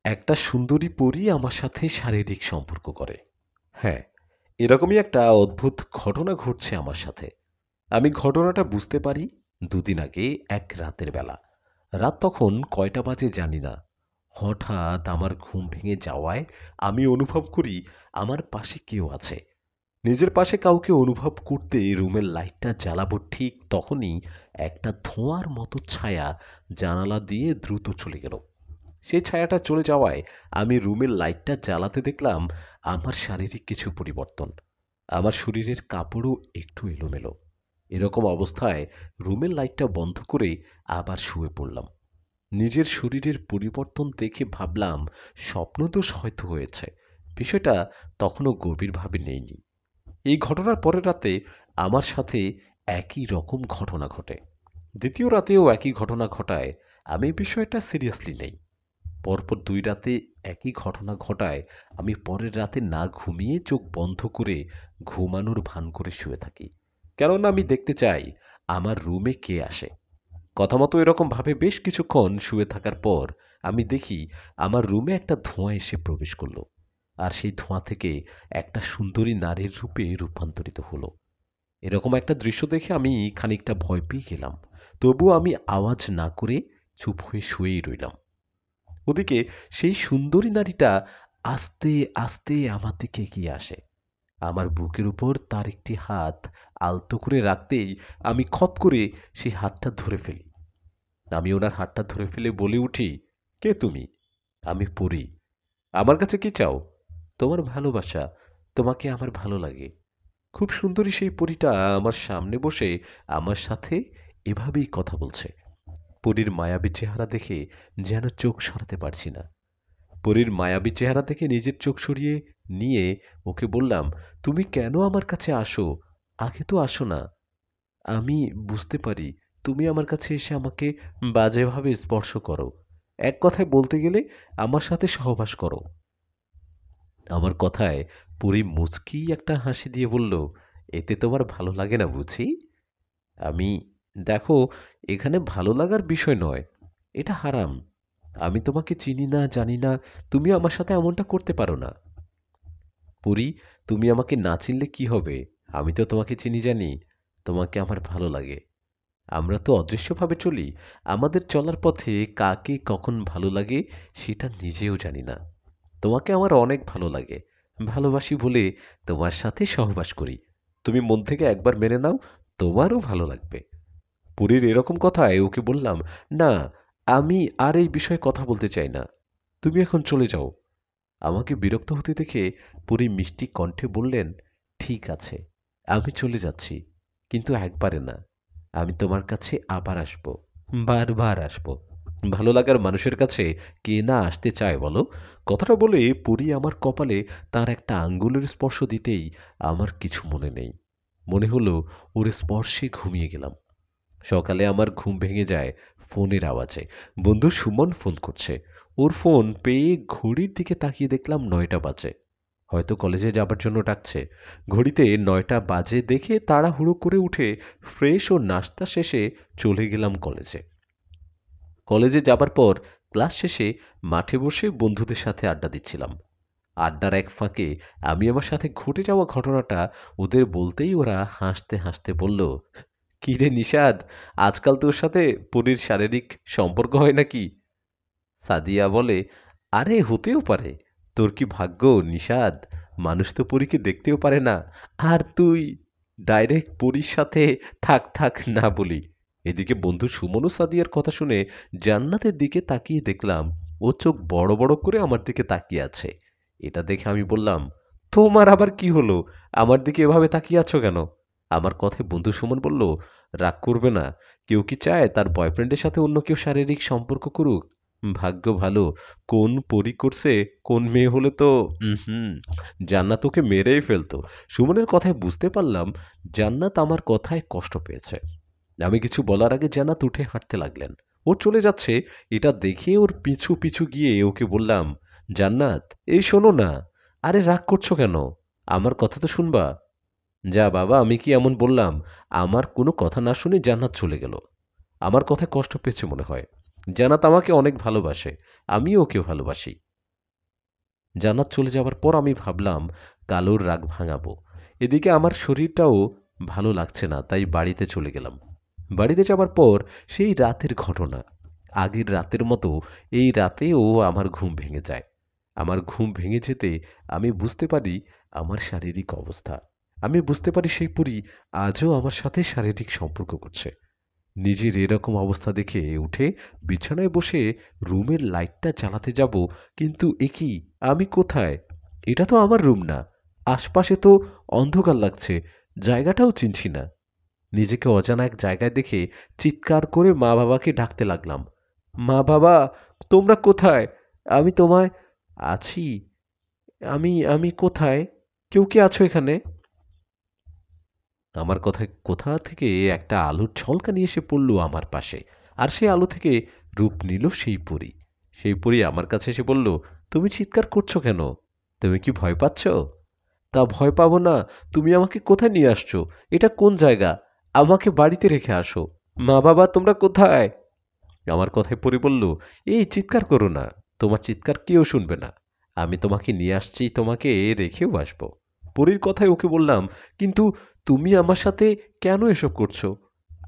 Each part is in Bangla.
একটা সুন্দরী পরী আমার সাথে শারীরিক সম্পর্ক করে। হ্যাঁ, এরকমই একটা অদ্ভুত ঘটনা ঘটছে আমার সাথে। আমি ঘটনাটা বুঝতে পারি ২ দিন আগে এক রাতের বেলা। রাত তখন কয়টা বাজে জানি না। হঠাৎ আমার ঘুম ভেঙে যাওয়ায় আমি অনুভব করি আমার পাশে কেউ আছে। নিজের পাশে কাউকে অনুভব করতে রুমের লাইটটা জ্বালাবো ঠিক তখনই একটা ধোঁয়ার মতো ছায়া জানালা দিয়ে দ্রুত চলে গেল। সেই ছায়াটা চলে যাওয়ায় আমি রুমের লাইটটা জ্বালাতে দেখলাম আমার শারীরিক কিছু পরিবর্তন। আমার শরীরের কাপড়ও একটু এলোমেলো। এরকম অবস্থায় রুমের লাইটটা বন্ধ করে আবার শুয়ে পড়লাম। নিজের শরীরের পরিবর্তন দেখে ভাবলাম স্বপ্নদোষ হয়তো হয়েছে। বিষয়টা তখনও গভীরভাবে নেইনি। এই ঘটনার পরের রাতে আমার সাথে একই রকম ঘটনা ঘটে। দ্বিতীয় রাতেও একই ঘটনা ঘটায় আমি বিষয়টা সিরিয়াসলি নেই। পরপর ২ রাতে একই ঘটনা ঘটায় আমি পরের রাতে না ঘুমিয়ে চোখ বন্ধ করে ঘুমানোর ভান করে শুয়ে থাকি। কেননা আমি দেখতে চাই আমার রুমে কে আসে। কথামতো এরকমভাবে বেশ কিছুক্ষণ শুয়ে থাকার পর আমি দেখি আমার রুমে একটা ধোঁয়া এসে প্রবেশ করল। আর সেই ধোঁয়া থেকে একটা সুন্দরী নারীর রূপে রূপান্তরিত হলো। এরকম একটা দৃশ্য দেখে আমি খানিকটা ভয় পেয়ে গেলাম। তবুও আমি আওয়াজ না করে চুপ হয়ে শুয়েই রইলাম। ওদিকে সেই সুন্দরী নারীটা আস্তে আস্তে আমার দিকে এগিয়ে আসে। আমার বুকের উপর তার একটি হাত আলতো করে রাখতেই আমি খপ করে সেই হাতটা ধরে ফেলি। আমি ওনার হাতটা ধরে ফেলে বলে উঠি, কে তুমি? আমি পড়ি। আমার কাছে কি চাও? তোমার ভালোবাসা। তোমাকে আমার ভালো লাগে। খুব সুন্দরী সেই পরীটা আমার সামনে বসে আমার সাথে এভাবেই কথা বলছে। পরীর মায়াবী চেহারা দেখে যেন চোখ সরাতে পারছি না। পরীর মায়াবী চেহারা থেকে নিজের চোখ সরিয়ে নিয়ে ওকে বললাম, তুমি কেন আমার কাছে আসো? আগে তো আসো না। আমি বুঝতে পারি তুমি আমার কাছে এসে আমাকে বাজেভাবে স্পর্শ করো। এক কথায় বলতে গেলে আমার সাথে সহবাস করো। আমার কথায় পরী মুচকি একটা হাসি দিয়ে বলল, এতে তোমার ভালো লাগে না বুঝি? আমি দেখো, এখানে ভালো লাগার বিষয় নয়। এটা হারাম। আমি তোমাকে চিনি না, জানি না। তুমি আমার সাথে এমনটা করতে পারো না। পরী, তুমি আমাকে না চিনলে কি হবে? আমি তো তোমাকে চিনি জানি। তোমাকে আমার ভালো লাগে। আমরা তো অদৃশ্যভাবে চলি। আমাদের চলার পথে কাকে কখন ভালো লাগে সেটা নিজেও জানি না। তোমাকে আমার অনেক ভালো লাগে। ভালোবাসি বলে তোমার সাথে সহবাস করি। তুমি মন থেকে একবার মেনে নাও, তোমারও ভালো লাগবে। পুরীর এরকম কথায় ওকে বললাম, না, আমি আর এই বিষয়ে কথা বলতে চাই না। তুমি এখন চলে যাও। আমাকে বিরক্ত হতে দেখে পুরী মিষ্টি কণ্ঠে বললেন, ঠিক আছে, আমি চলে যাচ্ছি, কিন্তু একবারে না। আমি তোমার কাছে আবার আসব, বারবার আসব। ভালো লাগার মানুষের কাছে কে না আসতে চায় বলো? কথাটা বলে পুরী আমার কপালে তার একটা আঙ্গুলের স্পর্শ দিতেই আমার কিছু মনে নেই। মনে হলো ওর স্পর্শে ঘুমিয়ে গেলাম। সকালে আমার ঘুম ভেঙে যায় ফোনের আওয়াজে। বন্ধু সুমন ফোন করছে। ওর ফোন পেয়ে ঘড়ির দিকে তাকিয়ে দেখলাম ৯টা বাজে। হয়তো কলেজে যাবার জন্য ডাকছে। ঘড়িতে ৯টা বাজে দেখে তাড়াহুড়ো করে উঠে ফ্রেশ ও নাস্তা শেষে চলে গেলাম কলেজে। কলেজে যাবার পর ক্লাস শেষে মাঠে বসে বন্ধুদের সাথে আড্ডা দিচ্ছিলাম। আড্ডার এক ফাঁকে আমি আমার সাথে ঘটে যাওয়া ঘটনাটা ওদের বলতেই ওরা হাসতে হাসতে বলল, কি রে নিষাদ, আজকাল তোর সাথে পরীর শারীরিক সম্পর্ক হয় নাকি? সাদিয়া বলে, আরে হতেও পারে। তোর কি ভাগ্য নিষাদ, মানুষ তো পরীকে দেখতেও পারে না। আর তুই ডাইরেক্ট পরীর সাথে থাক থাক না বলি। এদিকে বন্ধু সুমন ও সাদিয়ার কথা শুনে জান্নাতের দিকে তাকিয়ে দেখলাম ও চোখ বড় বড় করে আমার দিকে তাকিয়ে আছে। এটা দেখে আমি বললাম, তোমার আবার কি হলো? আমার দিকে এভাবে তাকিয়ে আছো কেন? আমার কথায় বন্ধু সুমন বলল, রাগ করবে না। কেউ কি চায় তার বয়ফ্রেন্ডের সাথে অন্য কেউ শারীরিক সম্পর্ক করুক? ভাগ্য ভালো কোন পরী করছে, কোন মেয়ে হলে তো হুম, জান্নাত ওকে মেরেই ফেলতো। সুমনের কথায় বুঝতে পারলাম জান্নাত আমার কথায় কষ্ট পেয়েছে। আমি কিছু বলার আগে জান্নাত উঠে হাঁটতে লাগলেন। ও চলে যাচ্ছে এটা দেখে ওর পিছু পিছু গিয়ে ওকে বললাম, জান্নাত, এই শোনো না। আরে রাগ করছো কেন? আমার কথা তো শুনবা। যা বাবা, আমি কি এমন বললাম? আমার কোনো কথা না শুনে জান্নাত চলে গেল। আমার কথায় কষ্ট পেয়েছে মনে হয়। জান্নাত আমাকে অনেক ভালোবাসে, আমিও ওকে ভালোবাসি। জান্নাত চলে যাওয়ার পর আমি ভাবলাম কালোর রাগ ভাঙাবো। এদিকে আমার শরীরটাও ভালো লাগছে না, তাই বাড়িতে চলে গেলাম। বাড়িতে যাবার পর সেই রাতের ঘটনা, আগের রাতের মতো এই রাতেও আমার ঘুম ভেঙে যায়। আমার ঘুম ভেঙে যেতে আমি বুঝতে পারি আমার শারীরিক অবস্থা। আমি বুঝতে পারি সেই পরী আজও আমার সাথে শারীরিক সম্পর্ক করছে। নিজের এরকম অবস্থা দেখে উঠে বিছানায় বসে রুমের লাইটটা জ্বালাতে যাব, কিন্তু এ কি, আমি কোথায়? এটা তো আমার রুম না। আশপাশে তো অন্ধকার লাগছে, জায়গাটাও চিনছি না। নিজেকে অজানা এক জায়গায় দেখে চিৎকার করে মা বাবাকে ডাকতে লাগলাম। মা বাবা, তোমরা কোথায়? আমি তোমায় আছি। আমি আমি কোথায়? কেউ কি আছো এখানে? আমার কথায় কোথা থেকে একটা আলোর ঝলকানি এসে পড়ল আমার পাশে। আর সেই আলো থেকে রূপ নিল সেই পরী। সেই পরী আমার কাছে এসে বলল, তুমি চিৎকার করছো কেন? তুমি কি ভয় পাচ্ছ? তা ভয় পাবো না। তুমি আমাকে কোথায় নিয়ে আসছো? এটা কোন জায়গা? আমাকে বাড়িতে রেখে আসো। মা বাবা, তোমরা কোথায়? আমার কথায় পরি বলল, এই চিৎকার করো না। তোমার চিৎকার কেউ শুনবে না। আমি তোমাকে নিয়ে আসছি, তোমাকে রেখেও আসবো। পরীর কথায় ওকে বললাম, কিন্তু তুমি আমার সাথে কেন এসব করছো?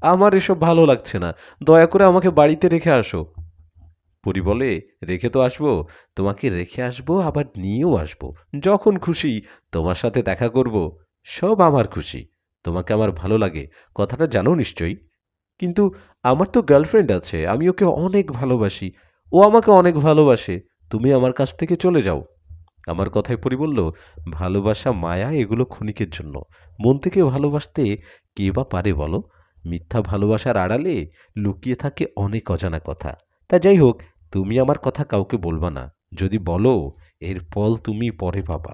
আমার এসব ভালো লাগছে না। দয়া করে আমাকে বাড়িতে রেখে আসো। পরী বলে, রেখে তো আসবো। তোমাকে রেখে আসবো, আবার নিয়েও আসবো। যখন খুশি তোমার সাথে দেখা করব। সব আমার খুশি। তোমাকে আমার ভালো লাগে, কথাটা জানো নিশ্চয়ই। কিন্তু আমার তো গার্লফ্রেন্ড আছে, আমি ওকে অনেক ভালোবাসি। ও আমাকে অনেক ভালোবাসে। তুমি আমার কাছ থেকে চলে যাও। আমার কথায় পরি বলল, ভালোবাসা মায়া এগুলো ক্ষণিকের জন্য। মন থেকে ভালোবাসতে কে বা পারে বলো? মিথ্যা ভালোবাসার আড়ালে লুকিয়ে থাকে অনেক অজানা কথা। তা যাই হোক, তুমি আমার কথা কাউকে বলবা না। যদি বলো, এর ফল তুমি পরে পাবা।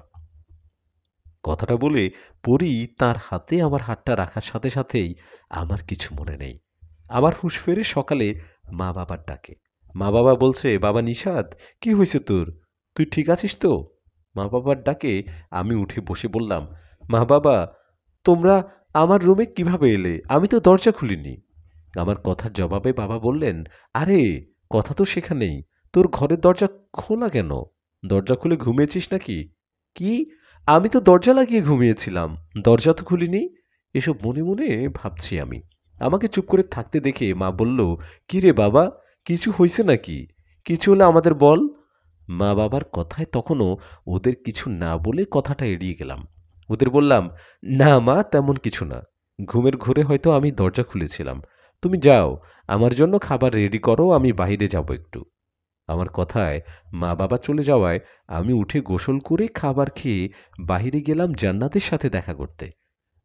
কথাটা বলে পরি তার হাতে আমার হাতটা রাখার সাথে সাথেই আমার কিছু মনে নেই। আমার হুঁশ ফেরে সকালে মা বাবার ডাকে। মা বাবা বলছে, বাবা নিশাত, কি হয়েছে তোর? তুই ঠিক আছিস তো? মা বাবার ডাকে আমি উঠে বসে বললাম, মা বাবা, তোমরা আমার রুমে কিভাবে এলে? আমি তো দরজা খুলিনি। আমার কথার জবাবে বাবা বললেন, আরে, কথা তো সেখানেই। তোর ঘরের দরজা খোলা কেন? দরজা খুলে ঘুমিয়েছিস নাকি? কি? আমি তো দরজা লাগিয়ে ঘুমিয়েছিলাম। দরজা তো খুলিনি। এসব মনে মনে ভাবছি আমি। আমাকে চুপ করে থাকতে দেখে মা বলল, কি রে বাবা, কিছু হয়েছে নাকি? কিছু হলে আমাদের বল। মা বাবার কথায় তখনও ওদের কিছু না বলে কথাটা এড়িয়ে গেলাম। ওদের বললাম, না মা, তেমন কিছু না। ঘুমের ঘোরে হয়তো আমি দরজা খুলেছিলাম। তুমি যাও, আমার জন্য খাবার রেডি করো, আমি বাইরে যাব একটু। আমার কথায় মা বাবা চলে যাওয়ায় আমি উঠে গোসল করে খাবার খেয়ে বাইরে গেলাম জান্নাতের সাথে দেখা করতে।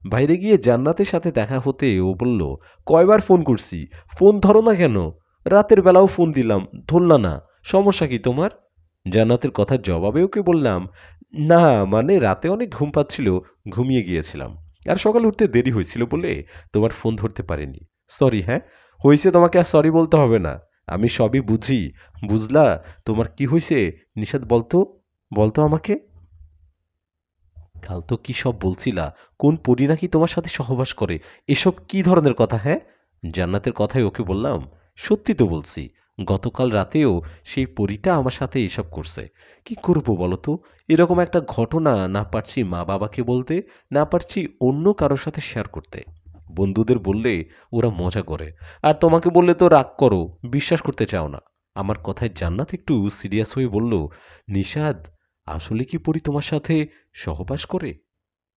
বাইরে গিয়ে জান্নাতের সাথে দেখা হতে ও বলল, কয়বার ফোন করছি, ফোন ধরো না কেন? রাতের বেলাও ফোন দিলাম, ধরলা না। সমস্যা কি তোমার? জান্নাতের কথার জবাবে ওকে বললাম, না মানে রাতে অনেক ঘুম পাচ্ছিল, ঘুমিয়ে গিয়েছিলাম। আর সকালে উঠতে দেরি হয়েছিল বলে তোমার ফোন ধরতে পারিনি। সরি। হ্যাঁ, হয়েছে, তোমাকে আর সরি বলতে হবে না। আমি সবই বুঝি। বুঝলা? তোমার কি হয়েছে নিশাত, বলতো, বলতো আমাকে। কাল তো কি সব বলছিলা, কোন পরী নাকি তোমার সাথে সহবাস করে? এসব কি ধরনের কথা? হ্যাঁ, জান্নাতের কথাই ওকে বললাম, সত্যি তো বলছি। গতকাল রাতেও সেই পরীটা আমার সাথে এসব করছে। কি করবো বলো তো? এরকম একটা ঘটনা না পারছি মা বাবাকে বলতে, না পারছি অন্য কারোর সাথে শেয়ার করতে। বন্ধুদের বললে ওরা মজা করে, আর তোমাকে বললে তো রাগ করো, বিশ্বাস করতে চাও না। আমার কথায় জান্নাত একটু সিরিয়াস হয়ে বলল, নিশাদ, আসলে কি পরী তোমার সাথে সহবাস করে?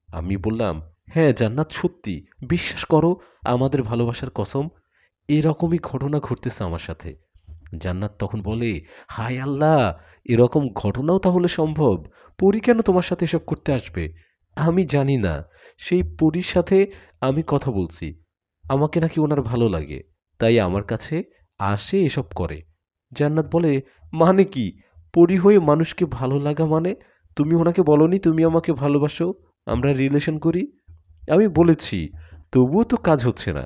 আমি বললাম, হ্যাঁ জান্নাত, সত্যি, বিশ্বাস করো, আমাদের ভালোবাসার কসম, এরকমই ঘটনা ঘটতেছে আমার সাথে। জান্নাত তখন বলে, হায় আল্লাহ, এরকম ঘটনাও তাহলে সম্ভব? পরী কেন তোমার সাথে এসব করতে আসবে? আমি জানি না। সেই পরীর সাথে আমি কথা বলছি। আমাকে নাকি ওনার ভালো লাগে, তাই আমার কাছে আসে, এসব করে। জান্নাত বলে, মানে কি? পরী হয়ে মানুষকে ভালো লাগা মানে? তুমি ওনাকে বলনি তুমি আমাকে ভালোবাসো, আমরা রিলেশন করি? আমি বলেছি, তবুও তো কাজ হচ্ছে না।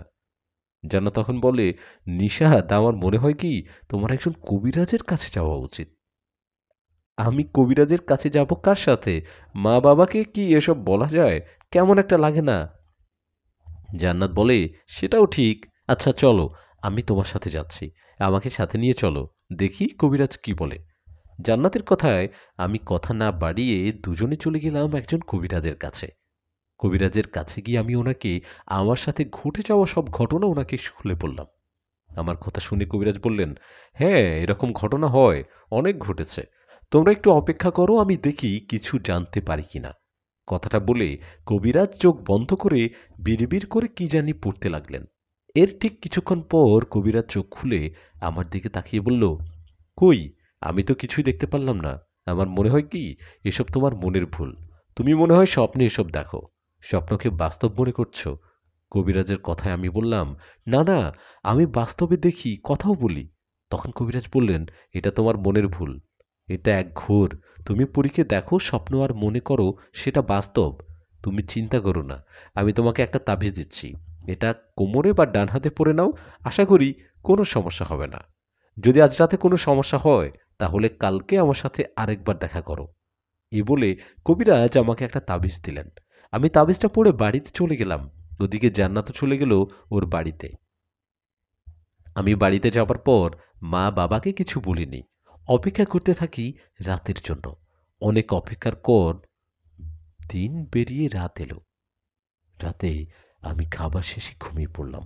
জান্নাত তখন বলে, নিশাত, আমার মনে হয় কি তোমার একজন কবিরাজের কাছে যাওয়া উচিত। আমি কবিরাজের কাছে যাব কার সাথে? মা বাবাকে কি এসব বলা যায়? কেমন একটা লাগে না? জান্নাত বলে, সেটাও ঠিক। আচ্ছা চলো, আমি তোমার সাথে যাচ্ছি। আমাকে সাথে নিয়ে চলো, দেখি কবিরাজ কি বলে। জান্নাতের কথায় আমি কথা না বাড়িয়ে দুজনে চলে গেলাম একজন কবিরাজের কাছে। কবিরাজের কাছে গিয়ে আমি ওনাকে আমার সাথে ঘটে যাওয়া সব ঘটনা ওনাকে খুলে বললাম। আমার কথা শুনে কবিরাজ বললেন, হ্যাঁ, এরকম ঘটনা হয়, অনেক ঘটেছে। তোমরা একটু অপেক্ষা করো, আমি দেখি কিছু জানতে পারি কিনা। কথাটা বলে কবিরাজ চোখ বন্ধ করে বিড়বিড় করে কি জানি পড়তে লাগলেন। এর ঠিক কিছুক্ষণ পর কবিরাজ চোখ খুলে আমার দিকে তাকিয়ে বলল, কই, আমি তো কিছুই দেখতে পারলাম না। আমার মনে হয় কি, এসব তোমার মনের ভুল। তুমি মনে হয় স্বপ্নে এসব দেখো, স্বপ্নকে বাস্তব মনে করছো। কবিরাজের কথায় আমি বললাম, না না, আমি বাস্তবে দেখি, কথাও বলি। তখন কবিরাজ বললেন, এটা তোমার মনের ভুল, এটা এক ঘোর। তুমি পরীকে দেখো, স্বপ্ন আর মনে করো সেটা বাস্তব। তুমি চিন্তা করো না, আমি তোমাকে একটা তাবিজ দিচ্ছি, এটা কোমরে বা ডান হাতে পরে নাও, আশা করি কোনো সমস্যা হবে না। যদি আজ রাতে কোনো সমস্যা হয় তাহলে কালকে আমার সাথে আরেকবার দেখা করো। এই বলে কবিরাজ আমাকে একটা তাবিজ দিলেন। আমি তাবিজটা পড়ে বাড়িতে চলে গেলাম। ওদিকে জান্নাতও চলে গেল ওর বাড়িতে। আমি বাড়িতে যাবার পর মা বাবাকে কিছু বলিনি। অপেক্ষা করতে থাকি রাতের জন্য। অনেক অপেক্ষার পর দিন বেরিয়ে রাত এলো। রাতে আমি খাবার শেষে ঘুমিয়ে পড়লাম।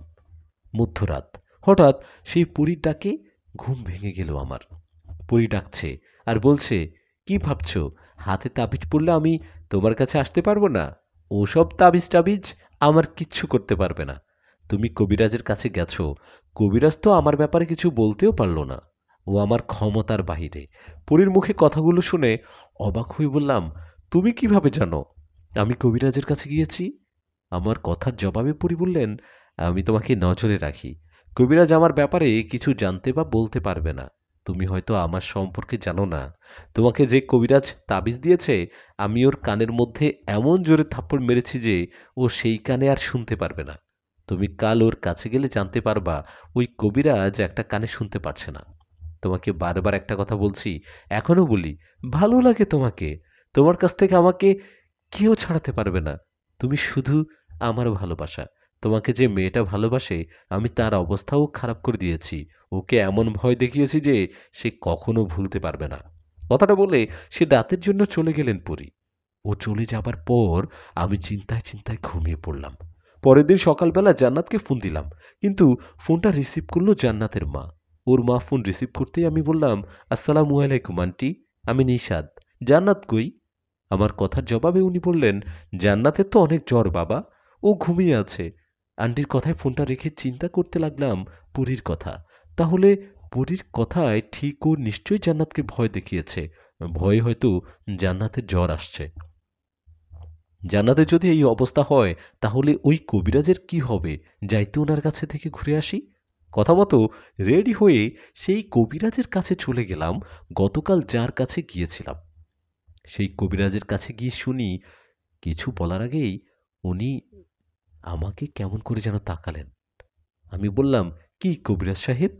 মধ্যরাত। হঠাৎ সেই পরীর ডাকে ঘুম ভেঙে গেল আমার। পরী ডাকছে আর বলছে, কি ভাবছ, হাতে তাবিজ পড়লে আমি তোমার কাছে আসতে পারবো না? ওসব তাবিজ টাবিজ আমার কিচ্ছু করতে পারবে না। তুমি কবিরাজের কাছে গেছো, কবিরাজ তো আমার ব্যাপারে কিছু বলতেও পারল না, ও আমার ক্ষমতার বাহিরে। পরীর মুখে কথাগুলো শুনে অবাক হয়ে বললাম, তুমি কিভাবে জানো আমি কবিরাজের কাছে গিয়েছি? আমার কথার জবাবে পরী বললেন, আমি তোমাকে নজরে রাখি, কবিরাজ আমার ব্যাপারে কিছু জানতে বা বলতে পারবে না। তুমি হয়তো আমার সম্পর্কে জানো না। তোমাকে যে কবিরাজ তাবিজ দিয়েছে, আমি ওর কানের মধ্যে এমন জোরে থাপ্পড় মেরেছি যে ও সেই কানে আর শুনতে পারবে না। তুমি কাল ওর কাছে গেলে জানতে পারবা ওই কবিরাজ একটা কানে শুনতে পারছে না। তোমাকে বারবার একটা কথা বলছি, এখনো বলি, ভালো লাগে তোমাকে, তোমার কাছ থেকে আমাকে কেউ ছাড়াতে পারবে না। তুমি শুধু আমার ভালোবাসা। তোমাকে যে মেয়েটা ভালোবাসে, আমি তার অবস্থাও খারাপ করে দিয়েছি। ওকে এমন ভয় দেখিয়েছি যে সে কখনো ভুলতে পারবে না। কথাটা বলে সে রাতের জন্য চলে গেলেন পরী। ও চলে যাবার পর আমি চিন্তায় চিন্তায় ঘুমিয়ে পড়লাম। পরের দিন সকালবেলা জান্নাতকে ফোন দিলাম, কিন্তু ফোনটা রিসিভ করলো জান্নাতের মা। ওর মা ফোন রিসিভ করতেই আমি বললাম, আসসালামু আলাইকুম আন্টি, আমি নিশাদ। জান্নাত কই? আমার কথার জবাবে উনি বললেন, জান্নাতের তো অনেক জ্বর বাবা, ও ঘুমিয়ে আছে। আন্টির কথায় ফোনটা রেখে চিন্তা করতে লাগলাম পরীর কথা। তাহলে পরীর কথায় ঠিক ও নিশ্চয়ই জান্নাতকে ভয় দেখিয়েছে। ভয়ে হয়তো জান্নাতের জ্বর আসছে। জান্নাতের যদি এই অবস্থা হয় তাহলে ওই কবিরাজের কি হবে? যাইতে ওনার কাছে থেকে ঘুরে আসি। কথা মতো রেডি হয়ে সেই কবিরাজের কাছে চলে গেলাম গতকাল যার কাছে গিয়েছিলাম। সেই কবিরাজের কাছে গিয়ে শুনি, কিছু বলার আগেই উনি আমাকে কেমন করে যেন তাকালেন। আমি বললাম, কি কবিরাজ সাহেব,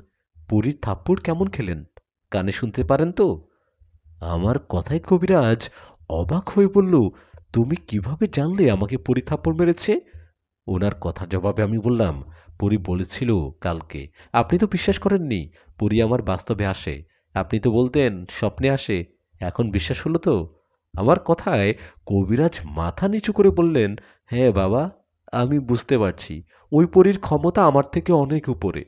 পরীর থাপ্পড় কেমন খেলেন? কানে শুনতে পারেন তো? আমার কথায় কবিরাজ অবাক হয়ে বলল, তুমি কিভাবে জানলে আমাকে পরী থাপ্পড় মেরেছে? ওনার কথার জবাবে আমি বললাম, পরী বলেছিল কালকে। আপনি তো বিশ্বাস করেননি পরী আমার বাস্তবে আসে। আপনি তো বলতেন স্বপ্নে আসে। এখন বিশ্বাস হলো তো? আমার কথায় কবিরাজ মাথা নিচু করে বললেন, হ্যাঁ বাবা, আমি বুঝতে পারছি ওই পরীর ক্ষমতা আমার থেকে অনেক উপরে।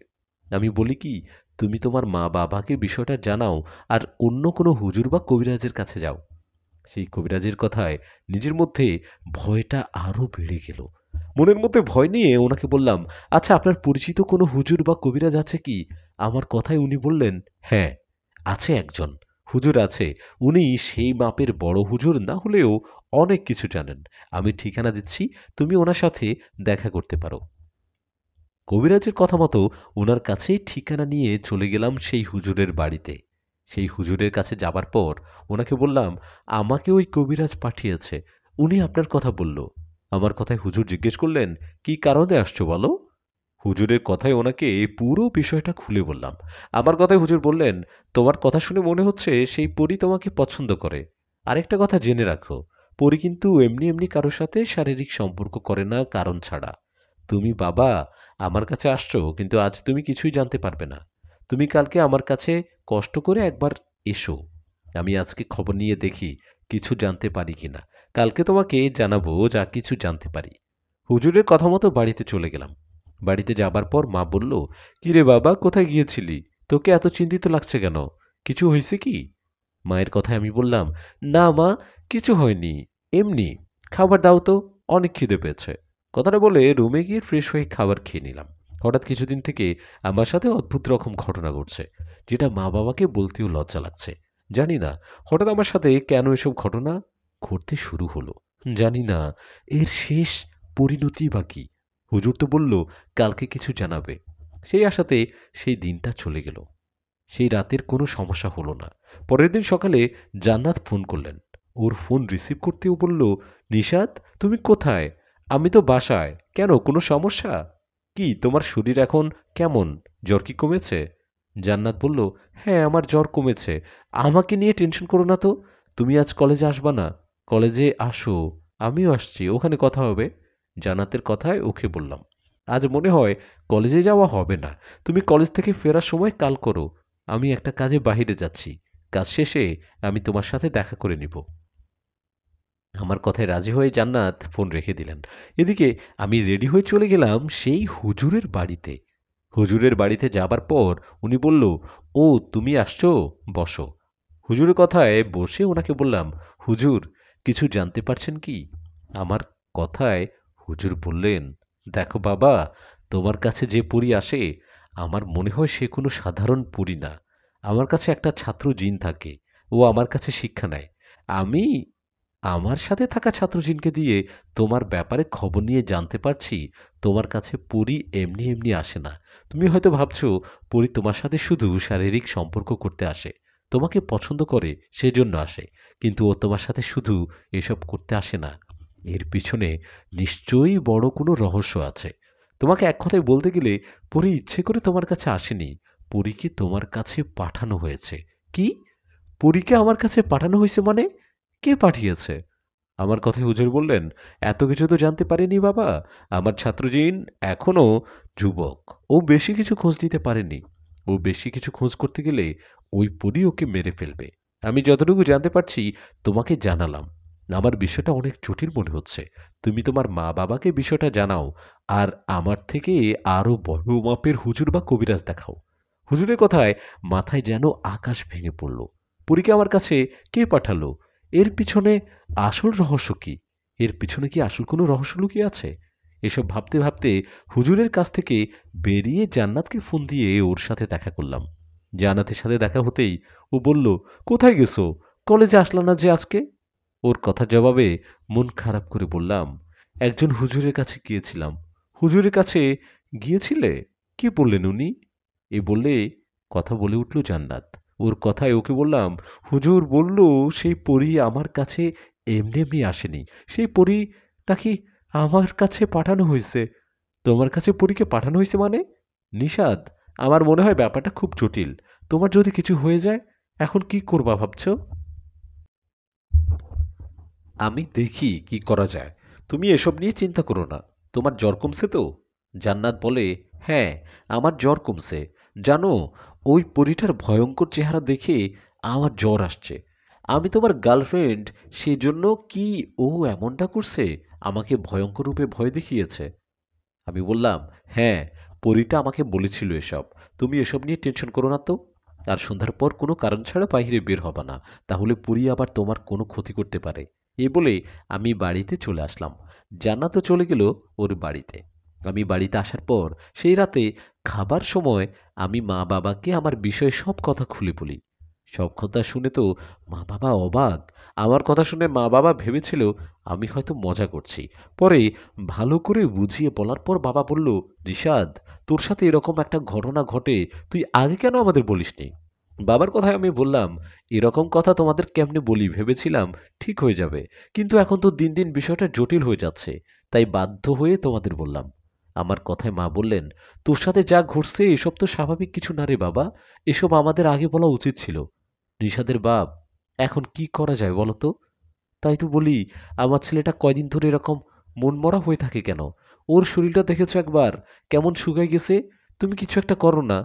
আমি বলি কি, তুমি তোমার মা বাবাকে বিষয়টা জানাও, আর অন্য কোনো হুজুর বা কবিরাজের কাছে যাও। সেই কবিরাজের কথায় নিজের মধ্যে ভয়টা আরও বেড়ে গেল। মনের মধ্যে ভয় নিয়ে ওনাকে বললাম, আচ্ছা, আপনার পরিচিত কোনো হুজুর বা কবিরাজ আছে কি? আমার কথায় উনি বললেন, হ্যাঁ, আছে একজন হুজুর আছে। উনি সেই মাপের বড় হুজুর না হলেও অনেক কিছু জানেন। আমি ঠিকানা দিচ্ছি, তুমি ওনার সাথে দেখা করতে পারো। কবিরাজের কথা মতো ওনার কাছে ঠিকানা নিয়ে চলে গেলাম সেই হুজুরের বাড়িতে। সেই হুজুরের কাছে যাবার পর ওনাকে বললাম, আমাকে ওই কবিরাজ পাঠিয়েছে, উনি আপনার কথা বলল। আমার কথায় হুজুর জিজ্ঞেস করলেন, কি কারণে আসছো বলো? হুজুরের কথায় ওনাকে পুরো বিষয়টা খুলে বললাম। আমার কথায় হুজুর বললেন, তোমার কথা শুনে মনে হচ্ছে সেই পরী তোমাকে পছন্দ করে। আরেকটা কথা জেনে রাখো, পরী কিন্তু এমনি এমনি কারোর সাথে শারীরিক সম্পর্ক করে না কারণ ছাড়া। তুমি বাবা আমার কাছে আসছো, কিন্তু আজ তুমি কিছুই জানতে পারবে না। তুমি কালকে আমার কাছে কষ্ট করে একবার এসো। আমি আজকে খবর নিয়ে দেখি কিছু জানতে পারি কিনা। কালকে তোমাকে জানাবো যা কিছু জানতে পারি। হুজুরের কথা মতো বাড়িতে চলে গেলাম। বাড়িতে যাবার পর মা বলল, কিরে বাবা, কোথায় গিয়েছিলি? তোকে এত চিন্তিত লাগছে কেন? কিছু হয়েছে কি? মায়ের কথায় আমি বললাম, না মা, কিছু হয়নি, এমনি। খাবার দাও তো, অনেক খিদে পেয়েছে। কথাটা বলে রুমে গিয়ে ফ্রেশ হয়ে খাবার খেয়ে নিলাম। হঠাৎ কিছুদিন থেকে আমার সাথে অদ্ভুত রকম ঘটনা ঘটছে, যেটা মা বাবাকে বলতেও লজ্জা লাগছে। জানি না হঠাৎ আমার সাথে কেন এসব ঘটনা ঘটতে শুরু হলো। জানি না এর শেষ পরিণতি বা কি। হুজুর তো বলল কালকে কিছু জানাবে। সেই আশাতে সেই দিনটা চলে গেল। সেই রাতের কোনো সমস্যা হলো না। পরের দিন সকালে জান্নাত ফোন করলেন। ওর ফোন রিসিভ করতেও বলল, নিশাত, তুমি কোথায়? আমি তো বাসায়। কেন, কোনো সমস্যা? কি, তোমার শরীর এখন কেমন? জ্বর কি কমেছে? জান্নাত বলল, হ্যাঁ, আমার জ্বর কমেছে। আমাকে নিয়ে টেনশন করো না তো। তুমি আজ কলেজে আসবা না? কলেজে আসো, আমিও আসছি, ওখানে কথা হবে। জান্নাতের কথায় ওকে বললাম, আজ মনে হয় কলেজে যাওয়া হবে না। তুমি কলেজ থেকে ফেরার সময় কাল করো। আমি একটা কাজে বাহিরে যাচ্ছি। কাজ শেষে আমি তোমার সাথে দেখা করে নিব। আমার কথায় রাজি হয়ে জান্নাত ফোন রেখে দিলেন। এদিকে আমি রেডি হয়ে চলে গেলাম সেই হুজুরের বাড়িতে। হুজুরের বাড়িতে যাবার পর উনি বলল, ও তুমি আসছো, বসো। হুজুরের কথায় বসে ওনাকে বললাম, হুজুর, কিছু জানতে পারছেন কি? আমার কথায় হুজুর বললেন, দেখো বাবা, তোমার কাছে যে পরী আসে আমার মনে হয় সে কোনো সাধারণ পরী না। আমার কাছে একটা ছাত্র জিন থাকে, ও আমার কাছে শিক্ষা নেয়। আমি আমার সাথে থাকা ছাত্রজিনকে দিয়ে তোমার ব্যাপারে খবর নিয়ে জানতে পারছি তোমার কাছে পরী এমনি এমনি আসে না। তুমি হয়তো ভাবছো পরী তোমার সাথে শুধু শারীরিক সম্পর্ক করতে আসে, তোমাকে পছন্দ করে সেজন্য আসে। কিন্তু ও তোমার সাথে শুধু এসব করতে আসে না। এর পিছনে নিশ্চয়ই বড় কোনো রহস্য আছে। তোমাকে এক কথায় বলতে গেলে পরী ইচ্ছে করে তোমার কাছে আসেনি, পরীকে তোমার কাছে পাঠানো হয়েছে। কি? পরীকে আমার কাছে পাঠানো হয়েছে মানে? কে পাঠিয়েছে? আমার কথায় হুজুর বললেন, এত কিছু তো জানতে পারিনি বাবা। আমার ছাত্রজিন এখনো যুবক, ও বেশি কিছু খোঁজ নিতে পারেনি। ও বেশি কিছু খোঁজ করতে গেলে ওই পরী ওকে মেরে ফেলবে। আমি যতটুকু জানতে পারছি তোমাকে জানালাম। আমার বিষয়টা অনেক জটিল মনে হচ্ছে। তুমি তোমার মা বাবাকে বিষয়টা জানাও, আর আমার থেকে আরো বড় মাপের হুজুর বা কবিরাজ দেখাও। হুজুরের কথায় মাথায় যেন আকাশ ভেঙে পড়ল। পরীকে আমার কাছে কে পাঠালো? এর পিছনে আসল রহস্য কি? এর পিছনে কি আসল কোনো রহস্য লুকিয়ে আছে? এসব ভাবতে ভাবতে হুজুরের কাছ থেকে বেরিয়ে জান্নাতকে ফোন দিয়ে ওর সাথে দেখা করলাম। জান্নাতের সাথে দেখা হতেই ও বলল, কোথায় গেছো? কলেজে আসলা না যে আজকে? ওর কথার জবাবে মন খারাপ করে বললাম, একজন হুজুরের কাছে গিয়েছিলাম। হুজুরের কাছে গিয়েছিলে? কি বললেন উনি? এই বললে কথা বলে উঠল জান্নাত। ওর কথায় ওকে বললাম, হুজুর বলল সেই পরী আমার কাছে এমনি এমনি আসেনি। সেই পরী নাকি আমার কাছে পাঠানো হয়েছে। তোমার কাছে পরীকে পাঠানো হয়েছে মানে? নিষাদ, আমার মনে হয় ব্যাপারটা খুব জটিল। তোমার যদি কিছু হয়ে যায় এখন কি করবা ভাবছো? আমি দেখি কি করা যায়। তুমি এসব নিয়ে চিন্তা করো না। তোমার জ্বর কমছে তো? জান্নাত বলে, হ্যাঁ, আমার জ্বর কমছে। জানো, ওই পরীটার ভয়ঙ্কর চেহারা দেখে আমার জ্বর আসছে। আমি তোমার গার্লফ্রেন্ড, সেজন্য কি ও এমনটা করছে? আমাকে ভয়ঙ্কর রূপে ভয় দেখিয়েছে। আমি বললাম, হ্যাঁ, পরীটা আমাকে বলেছিল এসব। তুমি এসব নিয়ে টেনশন করো না তো। আর সন্ধ্যার পর কোনো কারণ ছাড়া বাইরে বের হবা না, তাহলে পরী আবার তোমার কোনো ক্ষতি করতে পারে। এই বলে আমি বাড়িতে চলে আসলাম। জান্নাতও চলে গেল ওর বাড়িতে। আমি বাড়িতে আসার পর সেই রাতে খাবার সময় আমি মা বাবাকে আমার বিষয়ে সব কথা খুলে বলি। সব কথা শুনে তো মা বাবা অবাক। আমার কথা শুনে মা বাবা ভেবেছিল আমি হয়তো মজা করছি। পরে ভালো করে বুঝিয়ে বলার পর বাবা বলল, রিশাদ, তোর সাথে এরকম একটা ঘটনা ঘটে, তুই আগে কেন আমাদের বলিসনি? বাবার কথায় আমি বললাম, এরকম কথা তোমাদের কেমনে বলি ভেবেছিলাম ঠিক হয়ে যাবে, কিন্তু এখন তো দিন দিন বিষয়টা জটিল হয়ে যাচ্ছে, তাই বাধ্য হয়ে তোমাদের বললাম। আমার কথায় মা বললেন, তোর সাথে যা ঘটছে এসব তো স্বাভাবিক কিছু না রে বাবা, এসব আমাদের আগে বলা উচিত ছিল। রিশাদের বাপ, এখন কি করা যায় বলো তো? তাই তো বলি, আমার ছেলেটা কয়দিন ধরে এরকম মনমরা হয়ে থাকে কেন? ওর শরীরটা দেখেছো একবার, কেমন শুকায় গেছে? তুমি কিছু একটা করো না।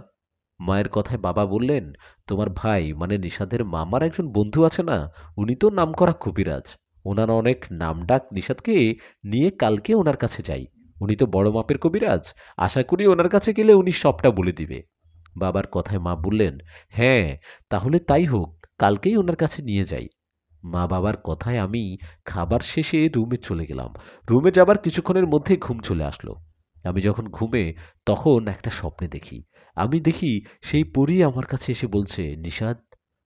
মায়ের কথায় বাবা বললেন, তোমার ভাই মানে নিষাদের মামার একজন বন্ধু আছে না, উনি তো নামকরা কবিরাজ। ওনার অনেক নামডাক নিষাদকে নিয়ে কালকে ওনার কাছে যাই। উনি তো বড় মাপের কবিরাজ, আশা করি ওনার কাছে গেলে উনি সবটা বলে দিবে। বাবার কথায় মা বললেন, হ্যাঁ, তাহলে তাই হোক, কালকেই ওনার কাছে নিয়ে যাই। মা বাবার কথায় আমি খাবার শেষে রুমে চলে গেলাম। রুমে যাবার কিছুক্ষণের মধ্যে ঘুম চলে আসলো। আমি যখন ঘুমে, তখন একটা স্বপ্নে দেখি। আমি দেখি সেই পরী আমার কাছে এসে বলছে, নিষাদ,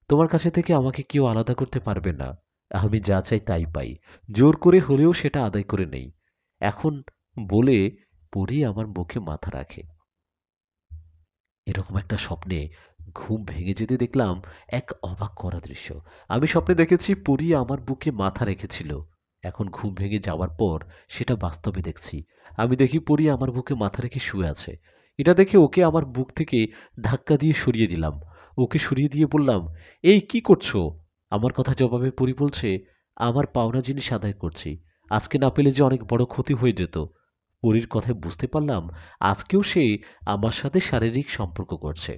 তোমার কাছে থেকে আমাকে কেউ আলাদা করতে পারবে না। আমি যা চাই তাই পাই, জোর করে হলেও সেটা আদায় করে নেই এখন, বলে পরী আমার বুকে মাথা রাখে। এরকম একটা স্বপ্নে ঘুম ভেঙে যেতে দেখলাম এক অবাক করা দৃশ্য। আমি স্বপ্নে দেখেছি পরী আমার বুকে মাথা রেখেছিল। এখন ঘুম ভেঙে যাওয়ার পর সেটা বাস্তবে দেখছি। আমি দেখি পরী আমার বুকে মাথা রেখে শুয়ে আছে। এটা দেখে ওকে আমার বুক থেকে ধাক্কা দিয়ে সরিয়ে দিলাম। ওকে সরিয়ে দিয়ে বললাম, এই কি করছো? আমার কথা জবাবে পরী বলছে, আমার পাওনা জিনিস আদায় করছি। আজকে না পেলে যে অনেক বড় ক্ষতি হয়ে যেত। পরীর কথায় বুঝতে পারলাম আজকেও সে আমার সাথে শারীরিক সম্পর্ক করছে।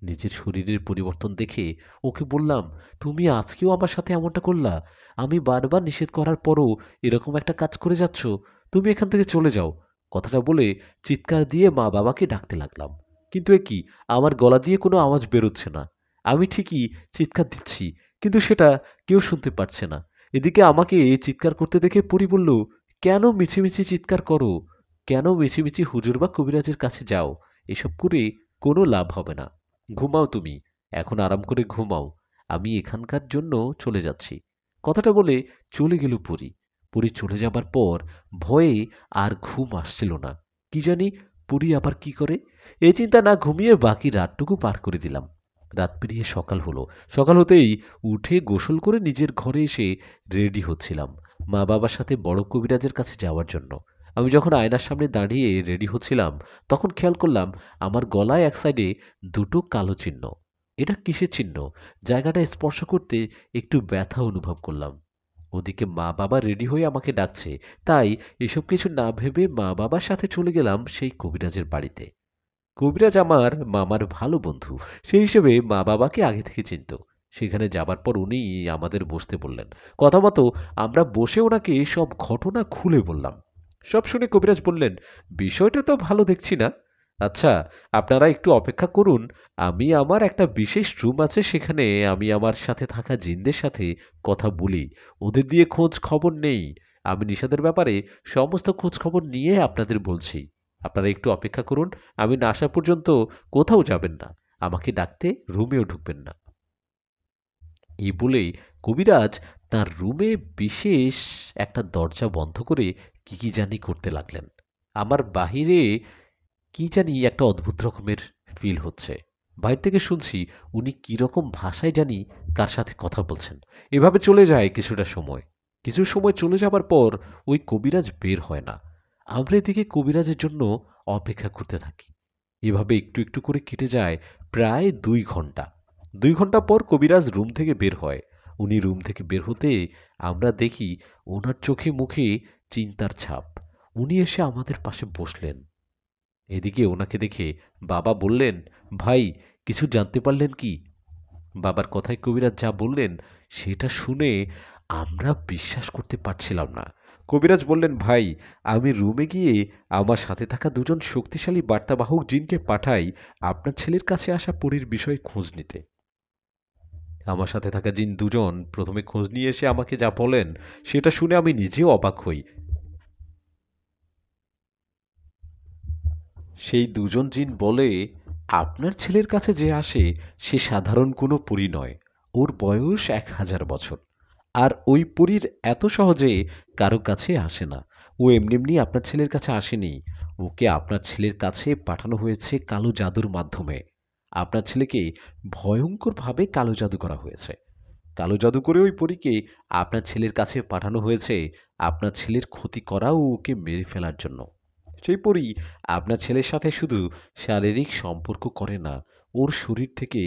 নিজের শরীরের পরিবর্তন দেখে ওকে বললাম, তুমি আজকেও আমার সাথে এমনটা করলা? আমি বারবার নিষেধ করার পরও এরকম একটা কাজ করে যাচ্ছ। তুমি এখান থেকে চলে যাও। কথাটা বলে চিৎকার দিয়ে মা বাবাকে ডাকতে লাগলাম। কিন্তু এ কি, আমার গলা দিয়ে কোনো আওয়াজ বেরোচ্ছে না। আমি ঠিকই চিৎকার দিচ্ছি, কিন্তু সেটা কেউ শুনতে পারছে না। এদিকে আমাকে চিৎকার করতে দেখে পরি বলল, কেন মিছিমিছি চিৎকার করো? কেন মিছিমিছি হুজুর বা কবিরাজের কাছে যাও? এসব করে কোনো লাভ হবে না। ঘুমাও তুমি, এখন আরাম করে ঘুমাও। আমি এখানকার জন্য চলে যাচ্ছি। কথাটা বলে চলে গেল পরী। পরী চলে যাবার পর ভয়ে আর ঘুম আসছিল না। কি জানি পরী আবার কি করে? এই চিন্তা না ঘুমিয়ে বাকি রাতটুকু পার করে দিলাম। রাত পেরিয়ে সকাল হলো। সকাল হতেই উঠে গোসল করে নিজের ঘরে এসে রেডি হচ্ছিলাম মা বাবার সাথে বড় কবিরাজের কাছে যাওয়ার জন্য। আমি যখন আয়নার সামনে দাঁড়িয়ে রেডি হচ্ছিলাম, তখন খেয়াল করলাম আমার গলায় এক সাইডে দুটো কালো চিহ্ন। এটা কিসের চিহ্ন? জায়গাটা স্পর্শ করতে একটু ব্যথা অনুভব করলাম। ওদিকে মা বাবা রেডি হয়ে আমাকে ডাকছে, তাই এসব কিছু না ভেবে মা বাবার সাথে চলে গেলাম সেই কবিরাজের বাড়িতে। কবিরাজ আমার মামার ভালো বন্ধু, সেই হিসেবে মা বাবাকে আগে থেকে চিনত। সেখানে যাবার পর উনি আমাদের বসতে বললেন। কথা মতো আমরা বসে ওনাকে সব ঘটনা খুলে বললাম। সব শুনে কবিরাজ বললেন, বিষয়টা তো ভালো দেখছি না। আচ্ছা, আপনারা একটু অপেক্ষা করুন। আমি আমার একটা বিশেষ রুম আছে, সেখানে আমি আমার সাথে থাকা জিনদের সাথে কথা বলি। ওদের দিয়ে খোঁজ খবর নেই। আমি নিষাদের ব্যাপারে সমস্ত খোঁজ খবর নিয়ে আপনাদের বলছি। আপনারা একটু অপেক্ষা করুন। আমি না আসা পর্যন্ত কোথাও যাবেন না। আমাকে ডাকতে রুমেও ঢুকবেন না। এই বলেই কবিরাজ তার রুমে বিশেষ একটা দরজা বন্ধ করে কি জানি করতে লাগলেন। আমার বাহিরে কি জানি একটা অদ্ভুত রকমের ফিল হচ্ছে। বাইরে থেকে শুনছি উনি কিরকম ভাষায় জানি কার সাথে কথা বলছেন। এভাবে চলে যায় কিছুটা সময়। কিছু সময় চলে যাবার পর ওই কবিরাজ বের হয় না। আমরা এদিকে কবিরাজের জন্য অপেক্ষা করতে থাকি। এভাবে একটু একটু করে কেটে যায় প্রায় 2 ঘন্টা। 2 ঘন্টা পর কবিরাজ রুম থেকে বের হয়। উনি রুম থেকে বের হতে আমরা দেখি ওনার চোখে মুখে চিন্তার ছাপ। উনি এসে আমাদের পাশে বসলেন। এদিকে ওনাকে দেখে বাবা বললেন, ভাই, কিছু জানতে পারলেন কি? বাবার কথায় কবিরাজ যা বললেন সেটা শুনে আমরা বিশ্বাস করতে পারছিলাম না। কবিরাজ বললেন, ভাই, আমি রুমে গিয়ে আমার সাথে থাকা দুজন শক্তিশালী বার্তাবাহক জিনকে পাঠাই আপনার ছেলের কাছে আসা পরীর বিষয়ে খোঁজ নিতে। আমার সাথে থাকা জিন দুজন প্রথমে খোঁজ নিয়ে এসে আমাকে যা বলেন সেটা শুনে আমি নিজেও অবাক হই। সেই দুজন জিন বলে, আপনার ছেলের কাছে যে আসে সে সাধারণ কোনো পরী নয়। ওর বয়স 1000 বছর। আর ওই পরীর এত সহজে কারো কাছে আসে না। ও এমনি এমনি আপনার ছেলের কাছে আসেনি। ওকে আপনার ছেলের কাছে পাঠানো হয়েছে কালো জাদুর মাধ্যমে। আপনার ছেলেকে ভয়ঙ্করভাবে কালো জাদু করা হয়েছে। কালো জাদু করে ওই পরীকে আপনার ছেলের কাছে পাঠানো হয়েছে আপনার ছেলের ক্ষতি করা ও ওকে মেরে ফেলার জন্য। সেই পরী আপনার ছেলের সাথে শুধু শারীরিক সম্পর্ক করে না, ওর শরীর থেকে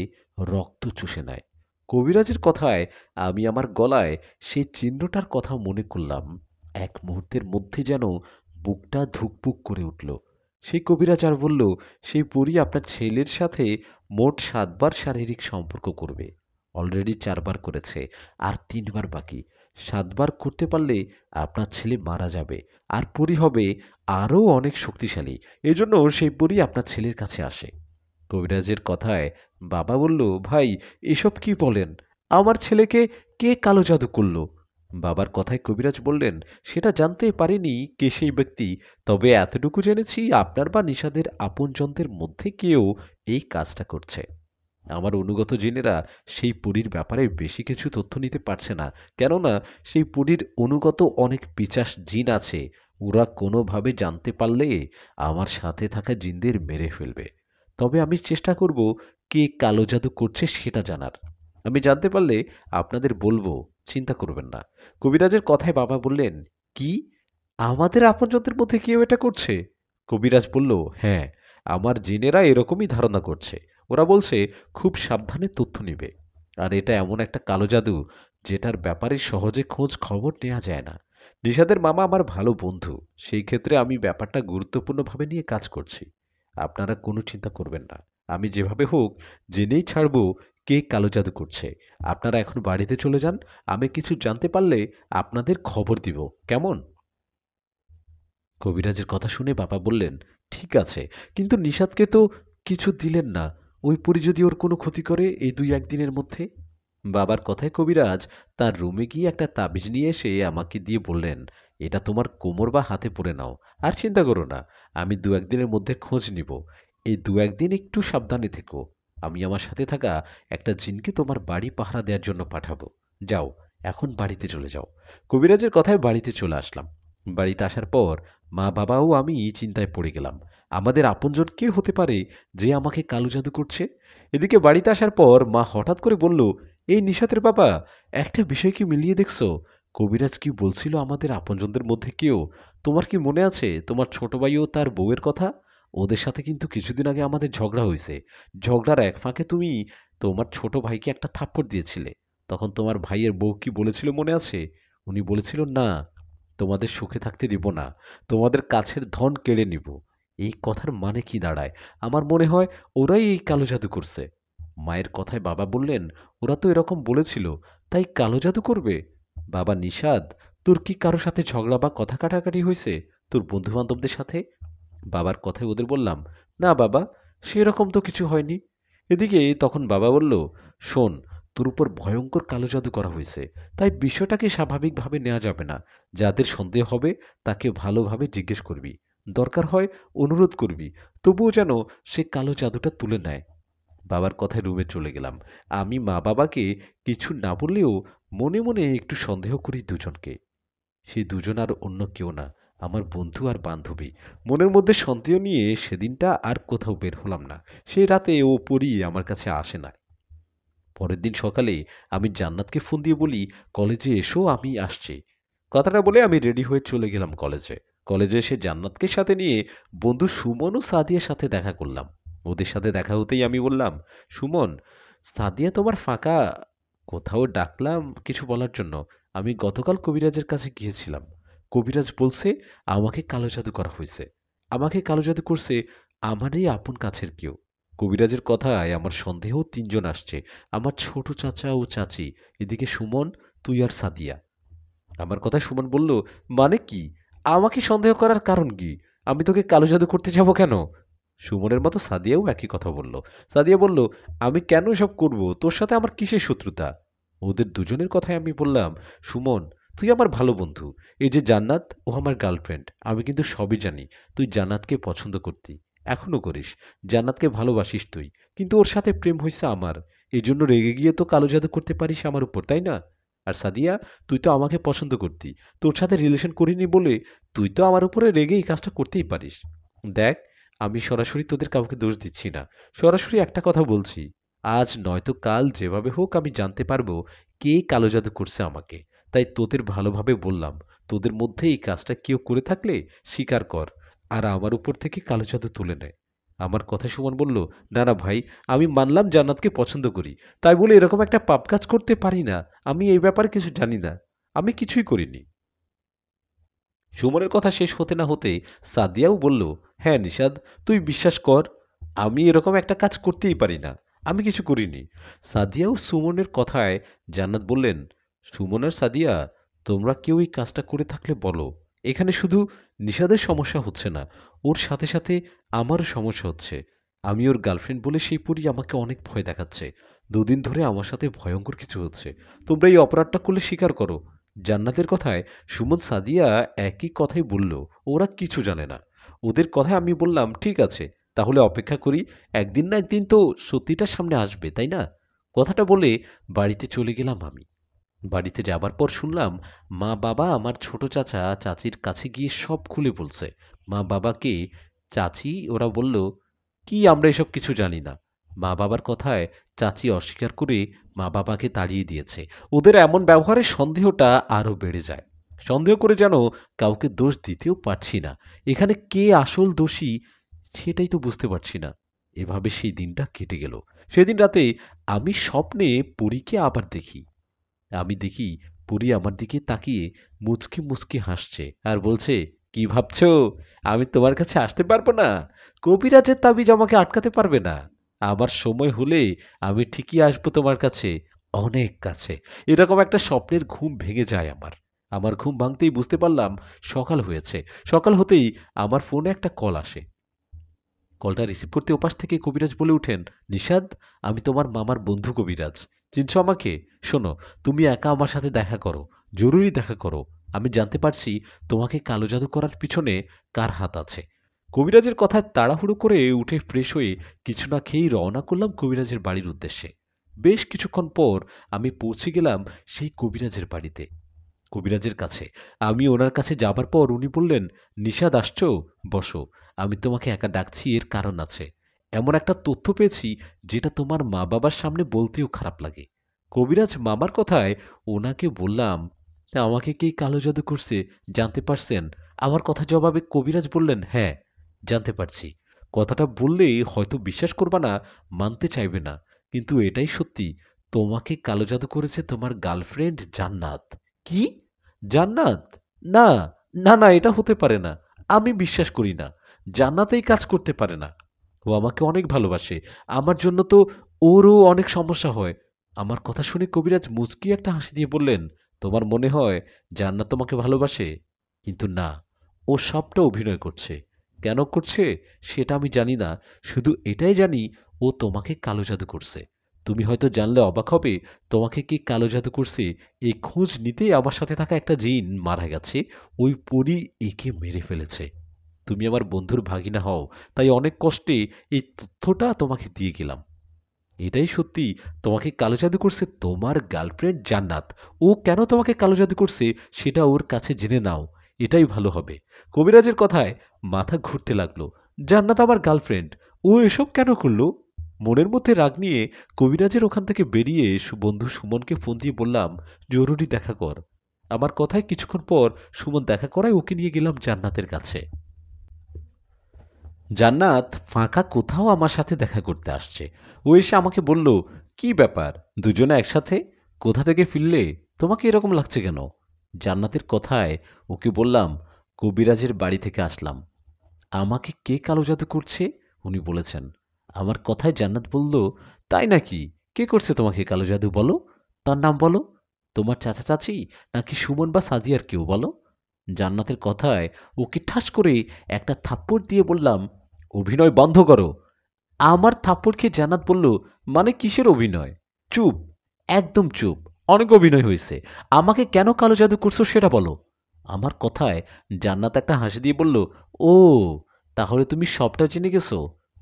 রক্ত চুষে নেয়। কবিরাজের কথায় আমি আমার গলায় সেই চিহ্নটার কথা মনে করলাম। এক মুহূর্তের মধ্যে যেন বুকটা ধুকপুক করে উঠল। সেই কবিরাজ আর বলল, সেই পরী আপনার ছেলের সাথে মোট 7 বার শারীরিক সম্পর্ক করবে। অলরেডি 4 বার করেছে, আর 3 বার বাকি। 7 বার করতে পারলে আপনার ছেলে মারা যাবে, আর পরী হবে আরও অনেক শক্তিশালী। এজন্য সেই পরী আপনার ছেলের কাছে আসে। কবিরাজের কথায় বাবা বলল, ভাই এসব কি বলেন? আমার ছেলেকে কে কালো জাদু করল? বাবার কথায় কবিরাজ বললেন, সেটা জানতে পারিনি কে সেই ব্যক্তি, তবে এতটুকু জেনেছি আপনার বা নিশাদের আপনজনদের মধ্যে কেউ এই কাজটা করছে। আমার অনুগত জিনেরা সেই পরীর ব্যাপারে বেশি কিছু তথ্য নিতে পারছে না, কেননা সেই পরীর অনুগত অনেক পিশাচ জিন আছে। ওরা কোনোভাবে জানতে পারলে আমার সাথে থাকা জিনদের মেরে ফেলবে। তবে আমি চেষ্টা করব কে কালো জাদু করছে সেটা জানার। আমি জানতে পারলে আপনাদের বলবো, চিন্তা করবেন না। কবিরাজের কথায় বাবা বললেন, কি, আমাদের আপনজনদের মধ্যে কেউ এটা করছে? কবিরাজ বলল, হ্যাঁ, আমার জিনেরা এরকমই ধারণা করছে। ওরা বলছে খুব সাবধানে তথ্য নিবে। আর এটা এমন একটা কালো জাদু যেটার ব্যাপারে সহজে খোঁজ খবর নেওয়া যায় না। নিশাদের মামা আমার ভালো বন্ধু, সেই ক্ষেত্রে আমি ব্যাপারটা গুরুত্বপূর্ণভাবে নিয়ে কাজ করছি। আপনারা কোনো চিন্তা করবেন না। আমি যেভাবে হোক জেনেই ছাড়ব কে কালো জাদু করছে। আপনারা এখন বাড়িতে চলে যান। আমি কিছু জানতে পারলে আপনাদের খবর দিব, কেমন? কবিরাজের কথা শুনে বাবা বললেন, ঠিক আছে, কিন্তু নিষাদকে তো কিছু দিলেন না। ওই পরী যদি ওর কোনো ক্ষতি করে এই 2-1 দিনের মধ্যে? বাবার কথায় কবিরাজ তার রুমে গিয়ে একটা তাবিজ নিয়ে এসে আমাকে দিয়ে বললেন, এটা তোমার কোমর বা হাতে পরে নাও। আর চিন্তা করো না, আমি 2-1 দিনের মধ্যে খোঁজ নিব। এই 2-1 দিন একটু সাবধানে থেকো। আমি আমার সাথে থাকা একটা জিনকে তোমার বাড়ি পাহারা দেওয়ার জন্য পাঠাবো। যাও, এখন বাড়িতে চলে যাও। কবিরাজের কথায় বাড়িতে চলে আসলাম। বাড়িতে আসার পর মা বাবাও আমি চিন্তায় পড়ে গেলাম। আমাদের আপনজন কে হতে পারে যে আমাকে কালো জাদু করছে? এদিকে বাড়িতে আসার পর মা হঠাৎ করে বলল, এই নিশাতের বাবা, একটা বিষয় কি মিলিয়ে দেখছো? কবিরাজ কি বলছিল আমাদের আপনজনদের মধ্যে কেউ? তোমার কি মনে আছে তোমার ছোট ভাই ও তার বউয়ের কথা? ওদের সাথে কিন্তু কিছুদিন আগে আমাদের ঝগড়া হয়েছে। ঝগড়ার এক ফাঁকে তুমি তোমার ছোট ভাইকে একটা থাপ্পড় দিয়েছিলে। তখন তোমার ভাইয়ের বউ কি বলেছিল মনে আছে? উনি বলেছিল, না, তোমাদের সুখে থাকতে দিব না, তোমাদের কাছের ধন কেড়ে নিব। এই কথার মানে কি দাঁড়ায়? আমার মনে হয় ওরাই এই কালো জাদু করছে। মায়ের কথায় বাবা বললেন, ওরা তো এরকম বলেছিল, তাই কালো জাদু করবে? বাবা নিষাদ, তোর কি কারো সাথে ঝগড়া বা কথা কাটাকাটি হয়েছে তোর বন্ধু বান্ধবদের সাথে? বাবার কথায় ওদের বললাম, না বাবা, সেরকম তো কিছু হয়নি। এদিকে তখন বাবা বলল, শোন, তোর উপর ভয়ঙ্কর কালো জাদু করা হয়েছে, তাই বিষয়টাকে স্বাভাবিকভাবে নেওয়া যাবে না। যাদের সন্দেহ হবে তাকে ভালোভাবে জিজ্ঞেস করবি, দরকার হয় অনুরোধ করবি, তবুও যেন সে কালো জাদুটা তুলে নেয়। বাবার কথায় রুমে চলে গেলাম। আমি মা বাবাকে কিছু না বললেও মনে মনে একটু সন্দেহ করি দুজনকে। সেই দুজন আর অন্য কেউ না, আমার বন্ধু আর বান্ধবী। মনের মধ্যে সন্দেহ নিয়ে সেদিনটা আর কোথাও বের হলাম না। সেই রাতে ও পরী আমার কাছে আসে না। পরের দিন সকালে আমি জান্নাতকে ফোন দিয়ে বলি, কলেজে এসো, আমি আসছি। কথাটা বলে আমি রেডি হয়ে চলে গেলাম কলেজে। কলেজে এসে জান্নাতকে সাথে নিয়ে বন্ধু সুমন ও সাদিয়ার সাথে দেখা করলাম। ওদের সাথে দেখা হতেই আমি বললাম, সুমন, সাদিয়া তোমার ফাঁকা? কোথাও ডাকলাম কিছু বলার জন্য? আমি গতকাল কবিরাজের কাছে গিয়েছিলাম। কবিরাজ বলছে আমাকে কালো জাদু করা হয়েছে। আমাকে কালো জাদু করছে আমারই আপন কাছের কেউ। কবিরাজের কথায় আমার সন্দেহ 3 জন আসছে, আমার ছোট চাচা ও চাচি, এদিকে সুমন, তুই আর সাদিয়া। আমার কথায় সুমন বলল, মানে কি? আমাকে সন্দেহ করার কারণ কি? আমি তোকে কালো জাদু করতে যাব কেন? সুমনের মতো সাদিয়াও একই কথা বলল। সাদিয়া বলল, আমি কেন এসব করব? তোর সাথে আমার কিসের শত্রুতা? ওদের দুজনের কথায় আমি বললাম, সুমন, তুই আমার ভালো বন্ধু। এই যে জান্নাত, ও আমার গার্লফ্রেন্ড। আমি কিন্তু সবই জানি তুই জান্নাতকে পছন্দ করতি, এখনও করিস। জান্নাতকে ভালোবাসিস তুই, কিন্তু ওর সাথে প্রেম হয়েছে আমার। এই জন্য রেগে গিয়ে তো কালো জাদু করতে পারিস আমার উপর, তাই না? আর সাদিয়া, তুই তো আমাকে পছন্দ করতি, তোর সাথে রিলেশন করিনি বলে তুই তো আমার উপরে রেগে এই কাজটা করতেই পারিস। দেখ, আমি সরাসরি তোদের কাউকে দোষ দিচ্ছি না, সরাসরি একটা কথা বলছি। আজ নয়তো কাল যেভাবে হোক আমি জানতে পারবো কে কালো জাদু করছে আমাকে। তাই তোদের ভালোভাবে বললাম, তোদের মধ্যে এই কাজটা কেউ করে থাকলে স্বীকার কর, আর আমার উপর থেকে কালো জাদু তুলে নেয়। আমার কথা সুমন বলল, না না ভাই, আমি মানলাম জান্নাতকে পছন্দ করি, তাই বলে এরকম একটা পাপ কাজ করতে পারি না। আমি এই ব্যাপারে কিছু জানি না, আমি কিছুই করিনি। সুমনের কথা শেষ হতে না হতে সাদিয়াও বলল, হ্যাঁ নিষাদ, তুই বিশ্বাস কর, আমি এরকম একটা কাজ করতেই পারি না। আমি কিছু করিনি। সাদিয়া ও সুমনের কথায় জান্নাত বললেন, সুমন আর সাদিয়া, তোমরা কেউ এই কাজটা করে থাকলে বলো। এখানে শুধু নিশাদের সমস্যা হচ্ছে না, ওর সাথে সাথে আমারও সমস্যা হচ্ছে। আমি ওর গার্লফ্রেন্ড বলে সেই পরী আমাকে অনেক ভয় দেখাচ্ছে। দুদিন ধরে আমার সাথে ভয়ঙ্কর কিছু হচ্ছে। তোমরা এই অপরাধটা করলে স্বীকার করো। জান্নাতের কথায় সুমন সাদিয়া একই কথাই বলল, ওরা কিছু জানে না। ওদের কথায় আমি বললাম, ঠিক আছে, তাহলে অপেক্ষা করি। একদিন না একদিন তো সত্যিটা সামনে আসবে, তাই না? কথাটা বলে বাড়িতে চলে গেলাম আমি। বাড়িতে যাবার পর শুনলাম মা বাবা আমার ছোট চাচা চাচির কাছে গিয়ে সব খুলে বলছে। মা বাবাকে চাচি ওরা বলল, কি আমরা এসব কিছু জানি না। মা বাবার কথায় চাচি অস্বীকার করে মা বাবাকে তাড়িয়ে দিয়েছে। ওদের এমন ব্যবহারের সন্দেহটা আরও বেড়ে যায়। সন্দেহ করে যেন কাউকে দোষ দিতেও পারছি না। এখানে কে আসল দোষী সেটাই তো বুঝতে পারছি না। এভাবে সেই দিনটা কেটে গেল। সেদিন রাতে আমি স্বপ্নে পরীকে আবার দেখি। আমি দেখি পরী আমার দিকে তাকিয়ে মুচকি মুচকি হাসছে আর বলছে, কি ভাবছো আমি তোমার কাছে আসতে পারবো না? কবিরাজের তাবিজ আমাকে আটকাতে পারবে না। আমার সময় হলে আমি ঠিকই আসবো তোমার কাছে, অনেক কাছে। এরকম একটা স্বপ্নের ঘুম ভেঙে যায় আমার। আমার ঘুম ভাঙতেই বুঝতে পারলাম সকাল হয়েছে। সকাল হতেই আমার ফোনে একটা কল আসে। কলটা রিসিভ করতে ওপাশ থেকে কবিরাজ বলে উঠেন, নিষাদ, আমি তোমার মামার বন্ধু কবিরাজ। চিনছো আমাকে? শোনো, তুমি একা আমার সাথে দেখা করো, জরুরি দেখা করো। আমি জানতে পারছি তোমাকে কালো জাদু করার পিছনে কার হাত আছে। কবিরাজের কথায় তাড়াহুড়ো করে উঠে ফ্রেশ হয়ে কিছু না খেয়েই রওনা করলাম কবিরাজের বাড়ির উদ্দেশ্যে। বেশ কিছুক্ষণ পর আমি পৌঁছে গেলাম সেই কবিরাজের বাড়িতে, কবিরাজের কাছে। আমি ওনার কাছে যাবার পর উনি বললেন, নিশাদ আসছো? বসো। আমি তোমাকে একা ডাকছি এর কারণ আছে। এমন একটা তথ্য পেয়েছি যেটা তোমার মা বাবার সামনে বলতেও খারাপ লাগে। কবিরাজ মামার কথায় ওনাকে বললাম, আমাকে কে কালো জাদু করছে জানতে পারছেন? আমার কথা জবাবে কবিরাজ বললেন, হ্যাঁ, জানতে পারছি। কথাটা বললে হয়তো বিশ্বাস করবা না, মানতে চাইবে না, কিন্তু এটাই সত্যি। তোমাকে কালো জাদু করেছে তোমার গার্লফ্রেন্ড জান্নাত। কি? জান্নাত? না, না, না, এটা হতে পারে না। আমি বিশ্বাস করি না। জান্নাত এই কাজ করতে পারে না। ও আমাকে অনেক ভালোবাসে। আমার জন্য তো ওরও অনেক সমস্যা হয়। আমার কথা শুনে কবিরাজ মুচকি একটা হাসি দিয়ে বললেন, তোমার মনে হয় জান্নাত তোমাকে ভালোবাসে? কিন্তু না, ও সবটা অভিনয় করছে। কেন করছে সেটা আমি জানি না। শুধু এটাই জানি ও তোমাকে কালো জাদু করছে। তুমি হয়তো জানলে অবাক হবে, তোমাকে কে কালো জাদু করছে এই খোঁজ নিতেই আমার সাথে থাকা একটা জিন মারা গেছে। ওই পরী একে মেরে ফেলেছে। তুমি আমার বন্ধুর ভাগিনা হও, তাই অনেক কষ্টে এই তথ্যটা তোমাকে দিয়ে গেলাম। এটাই সত্যি, তোমাকে কালো জাদু করছে তোমার গার্লফ্রেন্ড জান্নাত। ও কেন তোমাকে কালো জাদু করছে সেটা ওর কাছে জেনে নাও, এটাই ভালো হবে। কবিরাজের কথায় মাথা ঘুরতে লাগলো। জান্নাত আমার গার্লফ্রেন্ড, ও এসব কেন করলো? মনের মধ্যে রাগ নিয়ে কবিরাজের ওখান থেকে বেরিয়ে বন্ধু সুমনকে ফোন দিয়ে বললাম, জরুরি দেখা কর। আমার কথায় কিছুক্ষণ পর সুমন দেখা করায় ওকে নিয়ে গেলাম জান্নাতের কাছে। জান্নাত ফাঁকা কোথাও আমার সাথে দেখা করতে আসছে। ও এসে আমাকে বলল, কি ব্যাপার, দুজনে একসাথে? কোথা থেকে ফিরলে? তোমাকে এরকম লাগছে কেন? জান্নাতের কথায় ওকে বললাম, কবিরাজের বাড়ি থেকে আসলাম। আমাকে কে কালো জাদু করছে উনি বলেছেন। আমার কথায় জান্নাত বলল, তাই নাকি? কে করছে তোমাকে কালো জাদু বলো? তার নাম বলো। তোমার চাচা চাচি নাকি সুমন বা সাদিয়ার কেউ বলো? জান্নাতের কথায় ওকে ঠাস করে একটা থাপ্পড় দিয়ে বললাম, অভিনয় বন্ধ করো। আমার থাপ্পড় খেয়ে জান্নাত বলল, মানে কিসের অভিনয়? চুপ, একদম চুপ। অনেক অভিনয় হয়েছে। আমাকে কেন কালো জাদু করছো সেটা বলো। আমার কথায় জান্নাত একটা হাসি দিয়ে বলল, ও, তাহলে তুমি সবটা জেনে গেছো।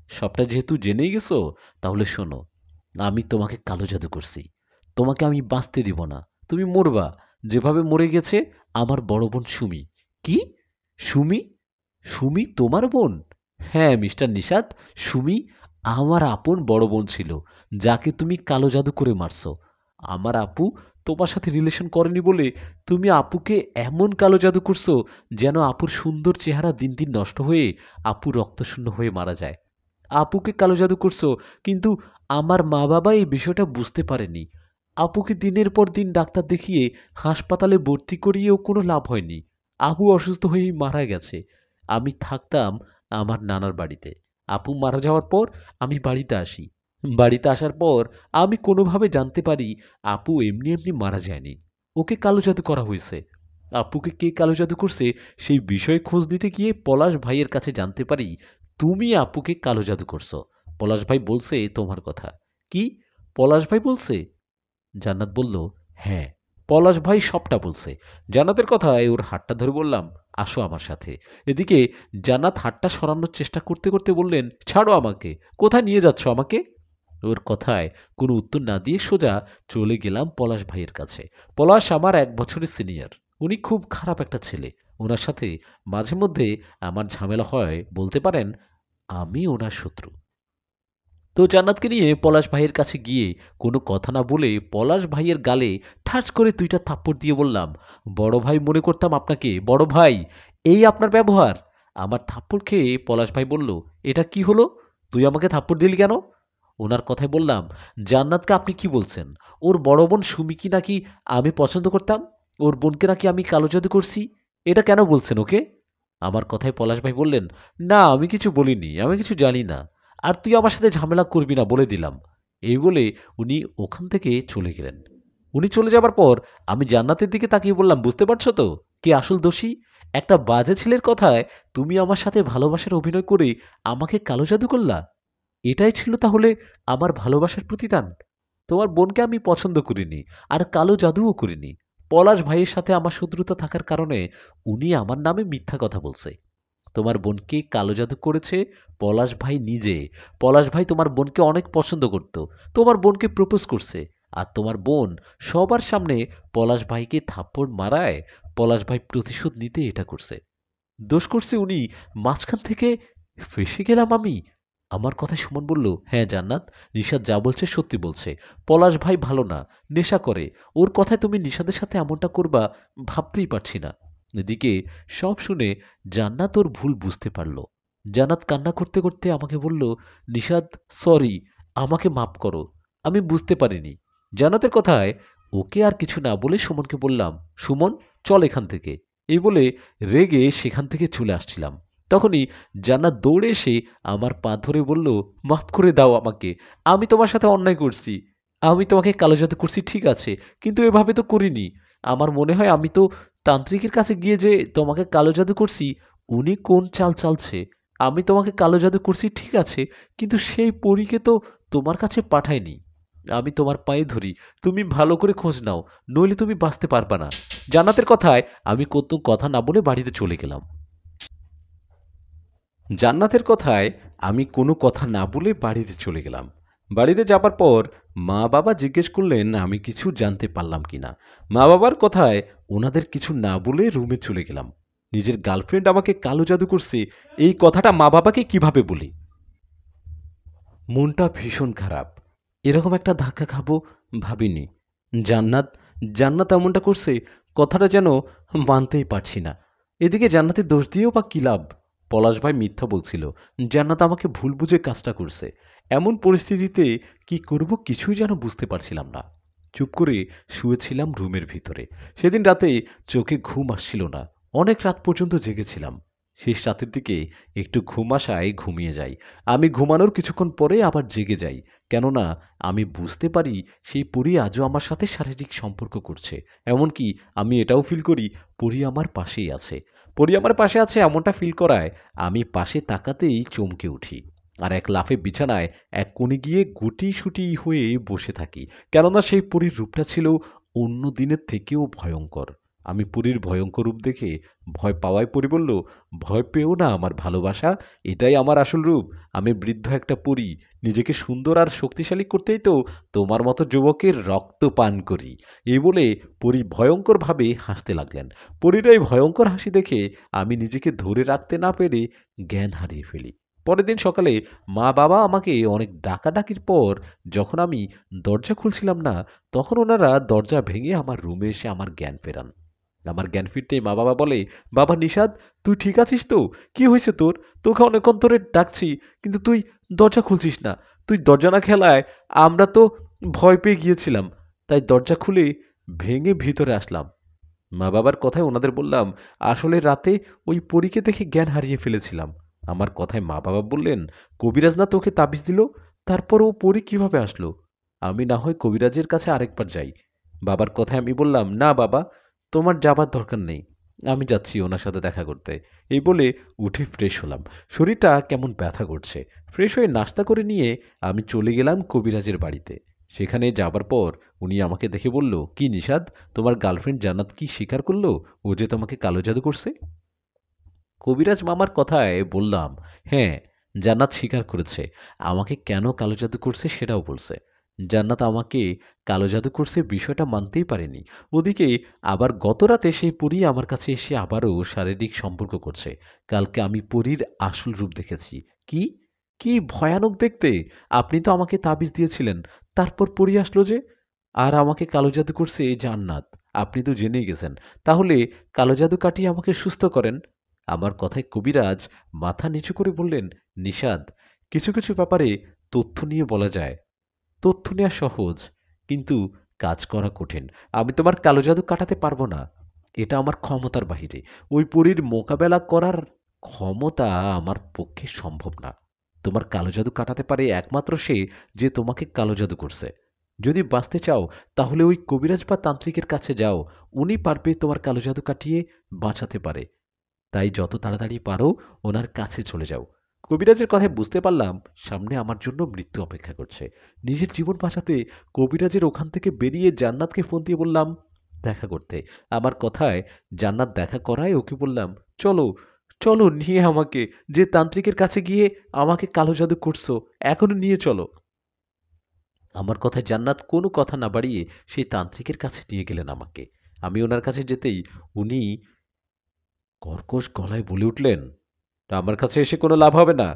সবটা যেহেতু জেনেই গেছো, তাহলে শোনো, আমি তোমাকে কালো জাদু করছি। তোমাকে আমি বাঁচতে দিব না, তুমি মরবা, যেভাবে মরে গেছে আমার বড় বোন সুমি। কি? সুমি? সুমি তোমার বোন? হ্যাঁ মিস্টার নিষাদ, সুমি আমার আপন বড় বোন ছিল, যাকে তুমি কালো জাদু করে মারছো। আমার আপু তোমার সাথে রিলেশন করেনি বলে তুমি আপুকে এমন কালো জাদু করছো যেন আপুর সুন্দর চেহারা দিন দিন নষ্ট হয়ে আপু রক্তশূন্য হয়ে মারা যায়। আপুকে কালো জাদু করছো, কিন্তু আমার মা বাবা এই বিষয়টা বুঝতে পারেনি। আপুকে দিনের পর দিন ডাক্তার দেখিয়ে হাসপাতালে ভর্তি করিয়েও কোনো লাভ হয়নি। আপু অসুস্থ হয়েই মারা গেছে। আমি থাকতাম আমার নানার বাড়িতে। আপু মারা যাওয়ার পর আমি বাড়িতে আসি। বাড়িতে আসার পর আমি কোনোভাবে জানতে পারি আপু এমনি এমনি মারা যায়নি, ওকে কালো জাদু করা হয়েছে। আপুকে কে কালো জাদু করছে সেই বিষয়ে খোঁজ নিতে গিয়ে পলাশ ভাইয়ের কাছে জানতে পারি তুমি আপুকে কালো জাদু করছো। পলাশ ভাই বলছে তোমার কথা। কি? পলাশ ভাই বলছে? জান্নাত বলল, হ্যাঁ, পলাশ ভাই সবটা বলছে। জান্নাতের কথায় ওর হাতটা ধরে বললাম, আসো আমার সাথে। এদিকে জান্নাত হাতটা সরানোর চেষ্টা করতে করতে বললেন, ছাড়ো আমাকে, কোথায় নিয়ে যাচ্ছ আমাকে? ওর কথায় কোনো উত্তর না দিয়ে সোজা চলে গেলাম পলাশ ভাইয়ের কাছে। পলাশ আমার 1 বছরের সিনিয়র। উনি খুব খারাপ একটা ছেলে। ওনার সাথে মাঝে মধ্যে আমার ঝামেলা হয়, বলতে পারেন আমি ওনার শত্রু। তো জান্নাতকে নিয়ে পলাশ ভাইয়ের কাছে গিয়ে কোনো কথা না বলে পলাশ ভাইয়ের গালে ঠাস করে 2টা থাপ্পড় দিয়ে বললাম, বড় ভাই মনে করতাম আপনাকে, বড় ভাই, এই আপনার ব্যবহার। আমার থাপ্পড় খেয়ে পলাশ ভাই বলল, এটা কি হলো? তুই আমাকে থাপ্পড় দিলি কেন? ওনার কথায় বললাম, জান্নাতকে আপনি কি বলছেন? ওর বড় বোন সুমিকে নাকি আমি পছন্দ করতাম, ওর বোনকে নাকি আমি কালো জাদু করছি। এটা কেন বলছেন ওকে? আমার কথায় পলাশ ভাই বললেন, না আমি কিছু বলিনি, আমি কিছু জানি না, আর তুই আমার সাথে ঝামেলা করবি না বলে দিলাম। এই বলে উনি ওখান থেকে চলে গেলেন। উনি চলে যাবার পর আমি জান্নাতের দিকে তাকিয়ে বললাম, বুঝতে পারছো তো কে আসল দোষী? একটা বাজে ছেলের কথায় তুমি আমার সাথে ভালোবাসার অভিনয় করে আমাকে কালো জাদু করলা। এটাই ছিল তাহলে আমার ভালোবাসার প্রতিদান? তোমার বোনকে আমি পছন্দ করিনি, আর কালো জাদুও করিনি। পলাশ ভাইয়ের সাথে আমার শত্রুতা থাকার কারণে উনি আমার নামে মিথ্যা কথা বলছে। তোমার বোনকে কালো জাদু করেছে পলাশ ভাই নিজে। পলাশ ভাই তোমার বোনকে অনেক পছন্দ করত, তোমার বোনকে প্রপোজ করছে, আর তোমার বোন সবার সামনে পলাশ ভাইকে থাপ্পড় মারায় পলাশ ভাই প্রতিশোধ নিতে এটা করছে। দোষ করছে উনি, মাঝখান থেকে ফেঁসে গেলাম আমি। আমার কথায় সুমন বলল, হ্যাঁ জান্নাত, নিশাদ যা বলছে সত্যি বলছে। পলাশ ভাই ভালো না, নেশা করে। ওর কথায় তুমি নিশাদের সাথে এমনটা করবা ভাবতেই পারছি না। এদিকে সব শুনে জান্নাত ওর ভুল বুঝতে পারল। জান্নাত কান্না করতে করতে আমাকে বলল, নিশাদ সরি, আমাকে মাফ করো, আমি বুঝতে পারিনি। জান্নাতের কথায় ওকে আর কিছু না বলে সুমনকে বললাম, সুমন চল এখান থেকে। এই বলে রেগে সেখান থেকে চলে আসছিলাম। তখনই জান্নাত দৌড়ে এসে আমার পা ধরে বলল, মাফ করে দাও আমাকে, আমি তোমার সাথে অন্যায় করছি। আমি তোমাকে কালো জাদু করছি ঠিক আছে, কিন্তু এভাবে তো করিনি। আমার মনে হয় আমি তো তান্ত্রিকের কাছে গিয়ে যে তোমাকে কালো জাদু করছি, উনি কোন চাল চালছে। আমি তোমাকে কালো জাদু করছি ঠিক আছে, কিন্তু সেই পরীকে তো তোমার কাছে পাঠায়নি। আমি তোমার পায়ে ধরি, তুমি ভালো করে খোঁজ নাও, নইলে তুমি বাঁচতে পারবা না। জান্নাতের কথায় আমি কত কথা না বলে বাড়িতে চলে গেলাম। জান্নাতের কথায় আমি কোনো কথা না বলে বাড়িতে চলে গেলাম। বাড়িতে যাবার পর মা বাবা জিজ্ঞেস করলেন আমি কিছু জানতে পারলাম কিনা। মা বাবার কথায় ওনাদের কিছু না বলে রুমে চলে গেলাম। নিজের গার্লফ্রেন্ড আমাকে কালো জাদু করছে এই কথাটা মা বাবাকে কিভাবে বলি? মনটা ভীষণ খারাপ। এরকম একটা ধাক্কা খাবো ভাবিনি। জান্নাত জান্নাত এমনটা করছে কথাটা যেন মানতেই পারছি না। এদিকে জান্নাতের দোষ দিয়েও বা কী লাভ? পলাশ ভাই মিথ্যা বলছিল, জান্নাত আমাকে ভুল বুঝে কাজটা করছে। এমন পরিস্থিতিতে কি করব কিছুই যেন বুঝতে পারছিলাম না। চুপ করে শুয়েছিলাম রুমের ভিতরে। সেদিন রাতে চোখে ঘুম আসছিল না। অনেক রাত পর্যন্ত জেগেছিলাম। শেষ রাতের দিকে একটু ঘুম আসায় ঘুমিয়ে যাই। আমি ঘুমানোর কিছুক্ষণ পরে আবার জেগে যাই, কেননা আমি বুঝতে পারি সেই পরী আজও আমার সাথে শারীরিক সম্পর্ক করছে। এমনকি আমি এটাও ফিল করি পরী আমার পাশেই আছে। পরী আমার পাশে আছে এমনটা ফিল করায় আমি পাশে তাকাতেই চমকে উঠি, আর এক লাফে বিছানায় এক কোণে গিয়ে গুটিসুটি হয়ে বসে থাকি, কেননা সেই পরীর রূপটা ছিল অন্য দিনের থেকেও ভয়ঙ্কর। আমি পরীর ভয়ঙ্কর রূপ দেখে ভয় পাওয়ায় পরী বলল, ভয় পেও না আমার ভালোবাসা, এটাই আমার আসল রূপ। আমি বৃদ্ধ একটা পরী, নিজেকে সুন্দর আর শক্তিশালী করতেই তো তোমার মতো যুবকের রক্ত পান করি। এই বলে পরী ভয়ঙ্করভাবে হাসতে লাগলেন। পরীর এই ভয়ঙ্কর হাসি দেখে আমি নিজেকে ধরে রাখতে না পেরে জ্ঞান হারিয়ে ফেলি। পরের দিন সকালে মা বাবা আমাকে অনেক ডাকাডাকির পর যখন আমি দরজা খুলছিলাম না, তখন ওনারা দরজা ভেঙে আমার রুমে এসে আমার জ্ঞান ফেরান। আমার জ্ঞান ফিরতেই মা বাবা বলে, বাবা নিশাদ, তুই ঠিক আছিস তো? কি হয়েছে তোর? তোকে অনেকক্ষণ ধরে ডাকছি, কিন্তু তুই দরজা খুলছিস না। তুই দরজা না খেলায় আমরা তো ভয় পেয়ে গিয়েছিলাম, তাই দরজা খুলে ভেঙে ভিতরে আসলাম। মা বাবার কথায় ওনাদের বললাম, আসলে রাতে ওই পরীকে দেখে জ্ঞান হারিয়ে ফেলেছিলাম। আমার কথায় মা বাবা বললেন, কবিরাজ না তোকে তাবিজ দিল, তারপর ও পরী কিভাবে আসলো? আমি না হয় কবিরাজের কাছে আরেকবার যাই। বাবার কথায় আমি বললাম, না বাবা, তোমার যাবার দরকার নেই, আমি যাচ্ছি ওনার সাথে দেখা করতে। এই বলে উঠে ফ্রেশ হলাম। শরীরটা কেমন ব্যথা করছে। ফ্রেশ হয়ে নাস্তা করে নিয়ে আমি চলে গেলাম কবিরাজের বাড়িতে। সেখানে যাবার পর উনি আমাকে দেখে বলল, কি নিশাদ, তোমার গার্লফ্রেন্ড জান্নাত কি স্বীকার করলো ও যে তোমাকে কালো জাদু করছে? কবিরাজ মামার কথায় বললাম, হ্যাঁ, জান্নাত স্বীকার করেছে। আমাকে কেন কালো জাদু করছে সেটাও বলছে। জান্নাত আমাকে কালো জাদু করছে বিষয়টা মানতেই পারেনি। ওদিকে আবার গত রাতে সেই পরী আমার কাছে এসে আবারও শারীরিক সম্পর্ক করছে। কালকে আমি পরীর আসল রূপ দেখেছি। কি কি ভয়ানক দেখতে! আপনি তো আমাকে তাবিজ দিয়েছিলেন, তারপর পরী আসলো যে? আর আমাকে কালো জাদু করছে এই জান্নাত। আপনি তো জেনেই গেছেন। তাহলে কালো জাদু কাটিয়ে আমাকে সুস্থ করেন। আমার কথায় কবিরাজ মাথা নিচু করে বললেন, নিষাদ, কিছু কিছু ব্যাপারে তথ্য নিয়ে বলা যায়। তথ্য নেওয়া সহজ, কিন্তু কাজ করা কঠিন। আমি তোমার কালো জাদু কাটাতে পারবো না, এটা আমার ক্ষমতার বাহিরে। ওই পরীর মোকাবেলা করার ক্ষমতা আমার পক্ষে সম্ভব না। তোমার কালো জাদু কাটাতে পারে একমাত্র সে যে তোমাকে কালো জাদু করছে। যদি বাঁচতে চাও তাহলে ওই কবিরাজ বা তান্ত্রিকের কাছে যাও, উনি পারবে তোমার কালো জাদু কাটিয়ে বাঁচাতে পারে। তাই যত তাড়াতাড়ি পারো ওনার কাছে চলে যাও। কবিরাজের কথায় বুঝতে পারলাম সামনে আমার জন্য মৃত্যু অপেক্ষা করছে। নিজের জীবন বাঁচাতে কবিরাজের ওখান থেকে বেরিয়ে জান্নাতকে ফোন দিয়ে বললাম দেখা করতে। আমার কথায় জান্নাত দেখা করায় ওকে বললাম, চলো চলো নিয়ে আমাকে, যে তান্ত্রিকের কাছে গিয়ে আমাকে কালো জাদু করছো, এখনই নিয়ে চলো। আমার কথায় জান্নাত কোনো কথা না বাড়িয়ে সেই তান্ত্রিকের কাছে নিয়ে গেলেন আমাকে। আমি ওনার কাছে যেতেই উনি কর্কশ গলায় বলে উঠলেন, আমার কাছে এসে কোনো লাভ হবে না,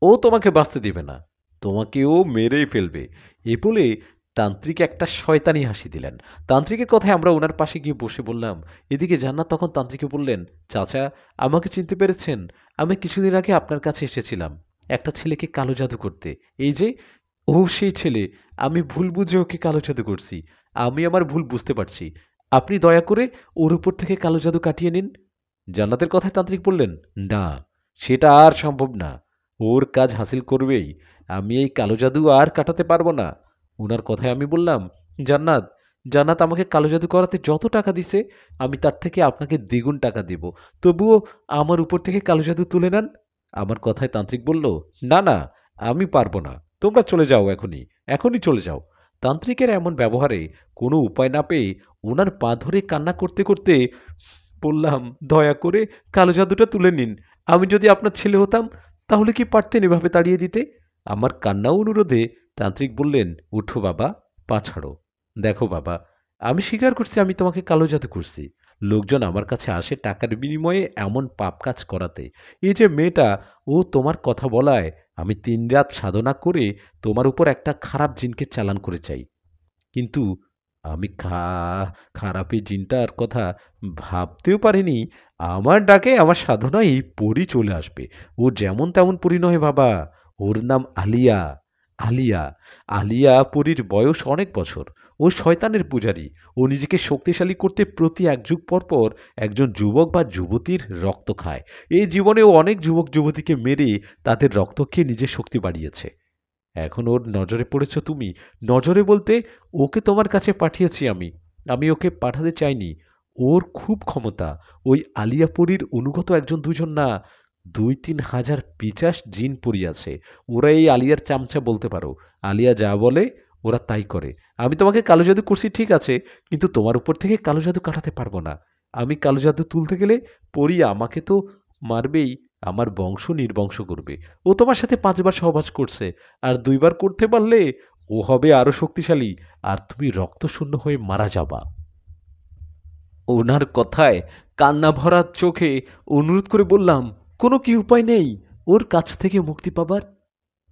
ও তোমাকে বাঁচতে দিবে না, তোমাকে ও মেরেই ফেলবে। এ বলে তান্ত্রিক একটা শয়তানি হাসি দিলেন। তান্ত্রিকের কথায় আমরা ওনার পাশে গিয়ে বসে বললাম। এদিকে জান্নাত তখন তান্ত্রিককে বললেন, চাচা, আমাকে চিনতে পেরেছেন? আমি কিছুদিন আগে আপনার কাছে এসেছিলাম একটা ছেলেকে কালো জাদু করতে। এই যে ও সেই ছেলে। আমি ভুল বুঝে ওকে কালো জাদু করছি। আমি আমার ভুল বুঝতে পারছি। আপনি দয়া করে ওর উপর থেকে কালো জাদু কাটিয়ে নিন। জান্নাতের কথায় তান্ত্রিক বললেন, না, সেটা আর সম্ভব না। ওর কাজ হাসিল করবেই। আমি এই কালো জাদু আর কাটাতে পারবো না। ওনার কথায় আমি বললাম, জান্নাত, জান্নাত আমাকে কালো জাদু করাতে যত টাকা দিছে আমি তার থেকে আপনাকে দ্বিগুণ টাকা দিব। তবুও আমার উপর থেকে কালো জাদু তুলে নেন। আমার কথায় তান্ত্রিক বলল, না না, আমি পারবো না, তোমরা চলে যাও এখনই, এখনই চলে যাও। তান্ত্রিকের এমন ব্যবহারে কোনো উপায় না পেয়ে ওনার পা ধরে কান্না করতে করতে বললাম, দয়া করে কালো জাদুটা তুলে নিন। আমি যদি আপনার ছেলে হতাম তাহলে কি পারতেন এভাবে তাড়িয়ে দিতে? আমার কান্না অনুরোধে তান্ত্রিক বললেন, উঠো বাবা, পা ছাড়ো। দেখো বাবা, আমি স্বীকার করছি আমি তোমাকে কালো জাদু করছি। লোকজন আমার কাছে আসে টাকার বিনিময়ে এমন পাপ কাজ করাতে। এই যে মেয়েটা, ও তোমার কথা বলায় আমি 3 রাত সাধনা করে তোমার উপর একটা খারাপ জিনকে চালান করে চাই। কিন্তু আমি খারাপ এই জিনটার কথা ভাবতেও পারিনি আমার ডাকে আমার সাধনায় এই পরী চলে আসবে। ও যেমন তেমন পরী নয় বাবা, ওর নাম আলিয়া। আলিয়া আলিয়া পরীর বয়স অনেক বছর। ও শয়তানের পূজারী। ও নিজেকে শক্তিশালী করতে প্রতি 1 যুগ পর পর একজন যুবক বা যুবতীর রক্ত খায়। এই জীবনে ও অনেক যুবক যুবতীকে মেরে তাদের রক্ত খেয়ে নিজের শক্তি বাড়িয়েছে। এখন ওর নজরে পড়েছ তুমি। নজরে বলতে, ওকে তোমার কাছে পাঠিয়েছি আমি। আমি ওকে পাঠাতে চাইনি। ওর খুব ক্ষমতা। ওই আলিয়া পরীর অনুগত 1-2 জন না, 2-3 হাজার পিচাস জিন পরী আছে। ওরা এই আলিয়ার চামচা বলতে পারো। আলিয়া যা বলে ওরা তাই করে। আমি তোমাকে কালো জাদু করছি ঠিক আছে, কিন্তু তোমার উপর থেকে কালো জাদু কাটাতে পারবো না। আমি কালো জাদু তুলতে গেলে পরী আমাকে তো মারবেই, আমার বংশ নির্বংশ করবে। ও তোমার সাথে 5 বার সহবাস করছে, আর 2 বার করতে পারলে ও হবে আরো শক্তিশালী, আর তুমি রক্তশূন্য হয়ে মারা যাবা। ওনার কথায় কান্না ভরা চোখে অনুরোধ করে বললাম, কোনো কি উপায় নেই ওর কাছ থেকে মুক্তি পাবার?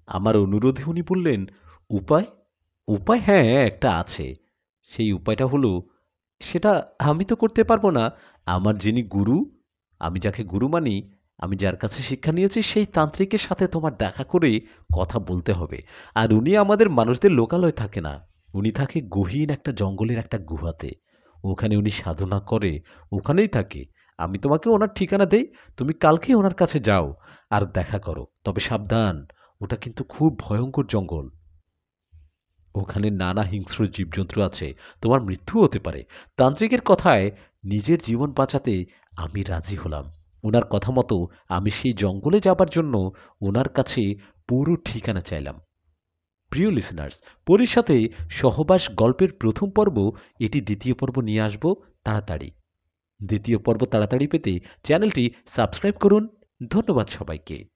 আমার অনুরোধে উনি বললেন, উপায়? উপায় হ্যাঁ, একটা আছে। সেই উপায়টা হলো, সেটা আমি তো করতে পারবো না। আমার যিনি গুরু, আমি যাকে গুরু মানি, আমি যার কাছে শিক্ষা নিয়েছি সেই তান্ত্রিকের সাথে তোমার দেখা করে কথা বলতে হবে। আর উনি আমাদের মানুষদের লোকালয় থাকে না, উনি থাকে গহীন একটা জঙ্গলের একটা গুহাতে। ওখানে উনি সাধনা করে, ওখানেই থাকে। আমি তোমাকে ওনার ঠিকানা দেই, তুমি কালকেই ওনার কাছে যাও আর দেখা করো। তবে সাবধান, ওটা কিন্তু খুব ভয়ঙ্কর জঙ্গল। ওখানে নানা হিংস্র জীবজন্তু আছে, তোমার মৃত্যু হতে পারে। তান্ত্রিকের কথায় নিজের জীবন বাঁচাতে আমি রাজি হলাম। ওনার কথা মতো আমি সেই জঙ্গলে যাবার জন্য ওনার কাছে পুরো ঠিকানা চাইলাম। প্রিয় লিসেনার্স, পরীর সাথে সহবাস গল্পের প্রথম পর্ব, এটি দ্বিতীয় পর্ব নিয়ে আসব তাড়াতাড়ি। দ্বিতীয় পর্ব তাড়াতাড়ি পেতে চ্যানেলটি সাবস্ক্রাইব করুন। ধন্যবাদ সবাইকে।